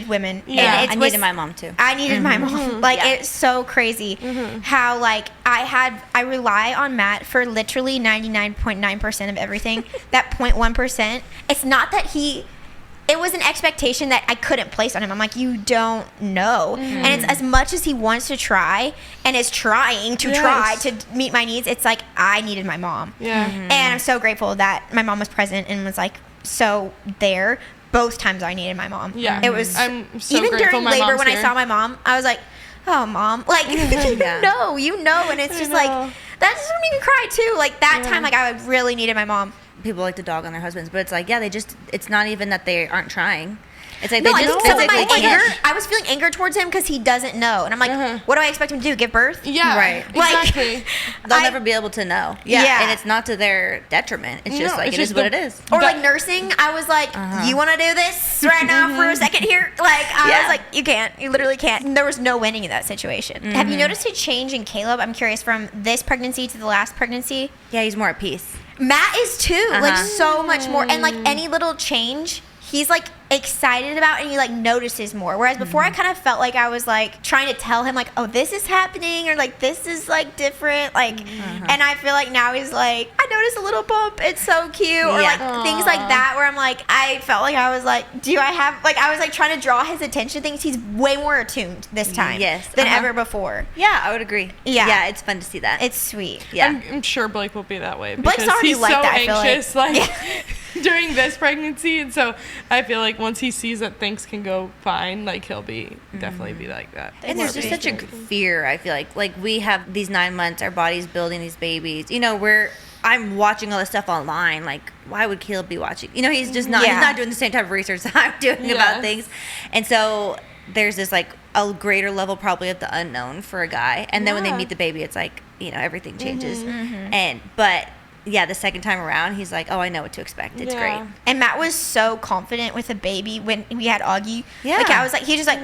women.
Yeah.
I needed my mom too.
I needed my mom. Like, it's so crazy how, like, I rely on Matt for literally 99.9% of everything. That 0.1%, it's not that it was an expectation that I couldn't place on him. I'm like, you don't know. And it's as much as he wants to try and is trying to try to meet my needs, it's like, I needed my mom. And I'm so grateful that my mom was present and was like, so there. Both times I needed my mom. It was,
I'm so
even
grateful
during
my
labor
mom's
when
here.
I saw my mom, I was like, oh, mom. Like, you know, and it's just like, that just made me cry too. Like, that time, like, I really needed my mom.
People like to dog on their husbands, but it's like, yeah, it's not even that they aren't trying. It's like
No,
they
I
just
think some of
physically
my anger,
can't.
I was feeling anger towards him because he doesn't know. And I'm like, what do I expect him to do? Give birth?
Yeah,
Right.
Like,
exactly.
They'll never be able to know.
Yeah.
And it's not to their detriment. It's just
No,
like,
it's
it is
just
what
the-
it is.
Or like nursing, I was like, you want to do this right now for a second here? Like, I was like, you can't. You literally can't. And there was no winning in that situation. Have you noticed a change in Caleb? I'm curious, from this pregnancy to the last pregnancy.
Yeah, he's more at peace.
Matt is too. Like, so much more. And like any little change, he's like excited about, and he like notices more. Whereas before I kind of felt like I was like trying to tell him like, oh, this is happening, or like this is like different, like and I feel like now he's like, I noticed a little bump, it's so cute, or like things like that, where I'm like, I felt like I was like, I was like trying to draw his attention to things. He's way more attuned this time than ever before.
Yeah, I would agree. Yeah, it's fun to see that.
It's sweet.
Yeah.
I'm sure Blake will be that way.
Blake's
because
already
he's
like
so
that, I feel like.
anxious, like during this pregnancy, and so I feel like once he sees that things can go fine, like he'll be definitely be like that.
And there's just such a fear, I feel like we have these 9 months, our body's building these babies. You know, I'm watching all this stuff online. Like, why would Caleb be watching? You know, he's just not, he's not doing the same type of research that I'm doing about things. And so there's this like a greater level probably of the unknown for a guy. And then when they meet the baby, it's like, you know, everything changes. But yeah, the second time around, he's like, oh, I know what to expect. It's great.
And Matt was so confident with the baby when we had Augie.
Yeah.
Like, I was like, he just like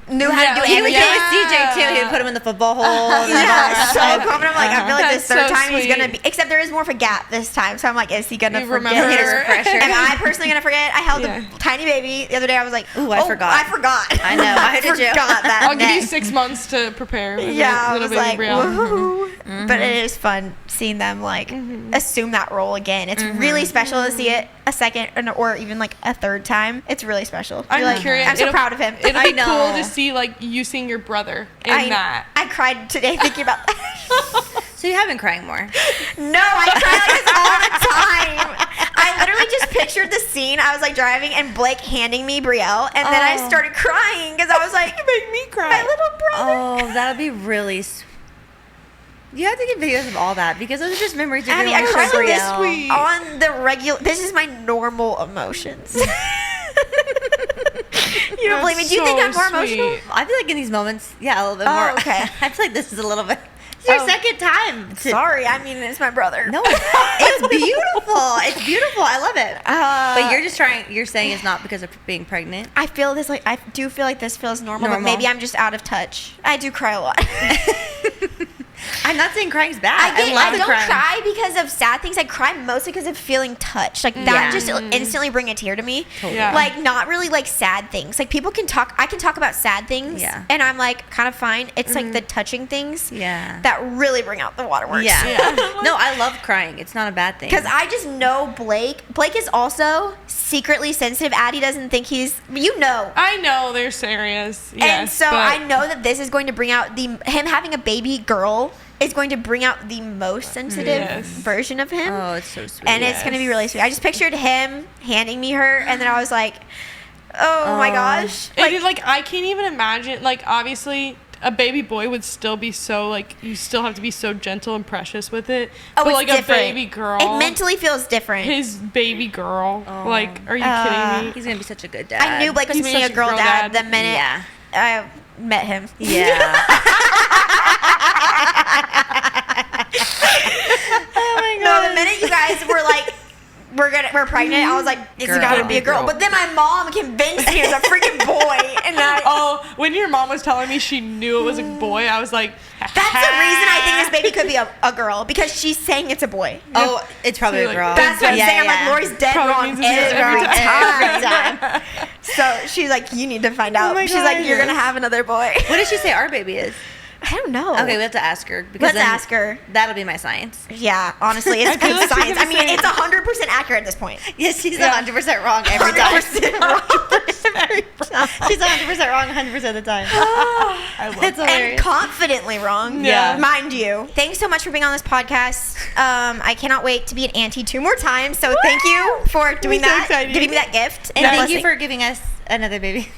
knew how to do
He was
everything.
with CJ too. He would put him in the football hole.
So confident. I'm like, I feel like this
That's
third
so
time he's
sweet.
gonna be, except there is more of a gap this time. So I'm like, is he gonna
You
forget
remember.
his
Pressure.
Am I personally gonna forget? I held the tiny baby the other day. I was like,
Ooh, I forgot.
I forgot.
I know. I did too.
forgot that.
I'll give you
day.
6 months to prepare. With
Yeah, I
little
was
baby
like,
Brielle.
woohoo. But it is fun seeing them like assume that role again. It's really special to see it a second or even like a third time. It's really special.
I'm
You're like,
curious.
I'm so proud of him.
It'll
I
be
know.
cool to see like you seeing your brother in that.
I cried today thinking about that.
So you have been crying more.
No, I cry like this all the time. I literally literally just pictured the scene. I was like driving and Blake handing me Brielle, and then I started crying because I was like,
You make me cry.
my little brother.
Oh, that would be really You have to get videos of all that because those are just memories of
Abby,
your
I
mom
cry
for
like this
real.
sweet.
on the regular. This is my normal emotions. You don't believe me? Do you think I'm more emotional?
I feel like in these moments, yeah, a little bit
Oh,
more.
okay.
I feel like this is a little bit. It's your
Oh.
second time.
Sorry, I mean it's my brother.
No, it's beautiful. It's beautiful. I love it. But you're just trying. You're saying it's not because of being pregnant.
I feel this like I do feel like this feels normal, but
Normal.
maybe I'm just out of touch. I do cry a lot.
I'm not saying crying's bad.
I
love the
don't
crying.
cry because of sad things. I cry mostly because of feeling touched. Like that
Yeah.
just instantly bring a tear to me.
Totally.
Yeah.
Like not really like sad things. Like people can talk. I can talk about sad things.
Yeah.
And I'm like kind of fine. It's like the touching things.
Yeah.
That really bring out the waterworks.
Yeah.
Yeah.
No, I love crying. It's not a bad thing.
Because I just know Blake. Blake is also secretly sensitive. Addy doesn't think he's. You know.
I know there's areas.
And
Yes,
so
but
I know that this is going to bring out him having a baby girl is going to bring out the most sensitive
Yes.
version of him.
Oh, it's so sweet.
And it's going to be really sweet. I just pictured him handing me her, and then I was like, oh my gosh.
Like I can't even imagine. Like obviously, a baby boy would still be so like you still have to be so gentle and precious with it.
Oh,
but
it's
like
different.
a baby girl,
It mentally feels different.
his baby girl. Like, are you kidding me?
He's gonna be such a good dad.
I knew Blake was
He's
being a
such a
girl
girl
dad
dad.
the minute
Yeah.
I met him.
Yeah. Oh my
No, the minute you guys were like, we're pregnant, I was like, it's
Girl.
gotta be a girl.
Girl.
But then my mom convinced me it was a freaking boy, and
Oh, when your mom was telling me she knew it was a boy, I was like,
that's the reason I think this baby could be a girl, because she's saying it's a boy.
Oh, it's probably a
Like,
girl.
That's what I'm
Yeah,
saying. I'm
yeah.
like, Lori's dead
Probably
wrong
means it's a girl
every
every
time.
time.
So she's like, you need to find out.
my
She's like,
God.
you're gonna have another boy.
What did she say our baby is?
I don't know.
Okay, we have to ask her. Because
Let's
then
ask her.
That'll be my science.
Yeah, honestly, it's
feel
good
like she's
science. I
gonna
mean,
say-
it's 100% accurate at this point.
Yes, she's
Yeah.
100% wrong every time.
100% wrong.
She's 100% wrong 100% of the time.
I love
It's
And
hilarious.
confidently wrong.
Yeah.
Mind you. Thanks so much for being on this podcast. I cannot wait to be an auntie 2 more times. So thank you for doing
so
that,
excited.
giving me that gift.
And
that
thank you
blessing.
for giving us another baby.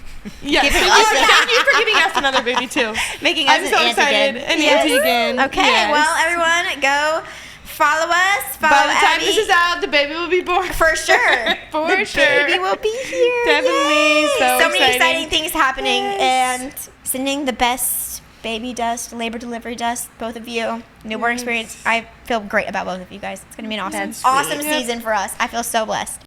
Yes,
Giving
thank
us
you,
a-
thank you for giving us another baby too.
Making us
I'm
an
so
aunt
excited.
again.
An
Yes.
auntie again.
Okay,
Yes.
well, everyone, go follow us. Follow
By the time
Abby.
this is out, the baby will be born.
For sure.
For
the
sure.
baby will be here.
Definitely.
Yay.
So
many
exciting.
exciting things happening,
Yes.
and sending the best baby dust, labor delivery dust, both of you. Newborn experience. I feel great about both of you guys. It's going to be an
That's
awesome
sweet.
Yep.
season for us. I feel so blessed.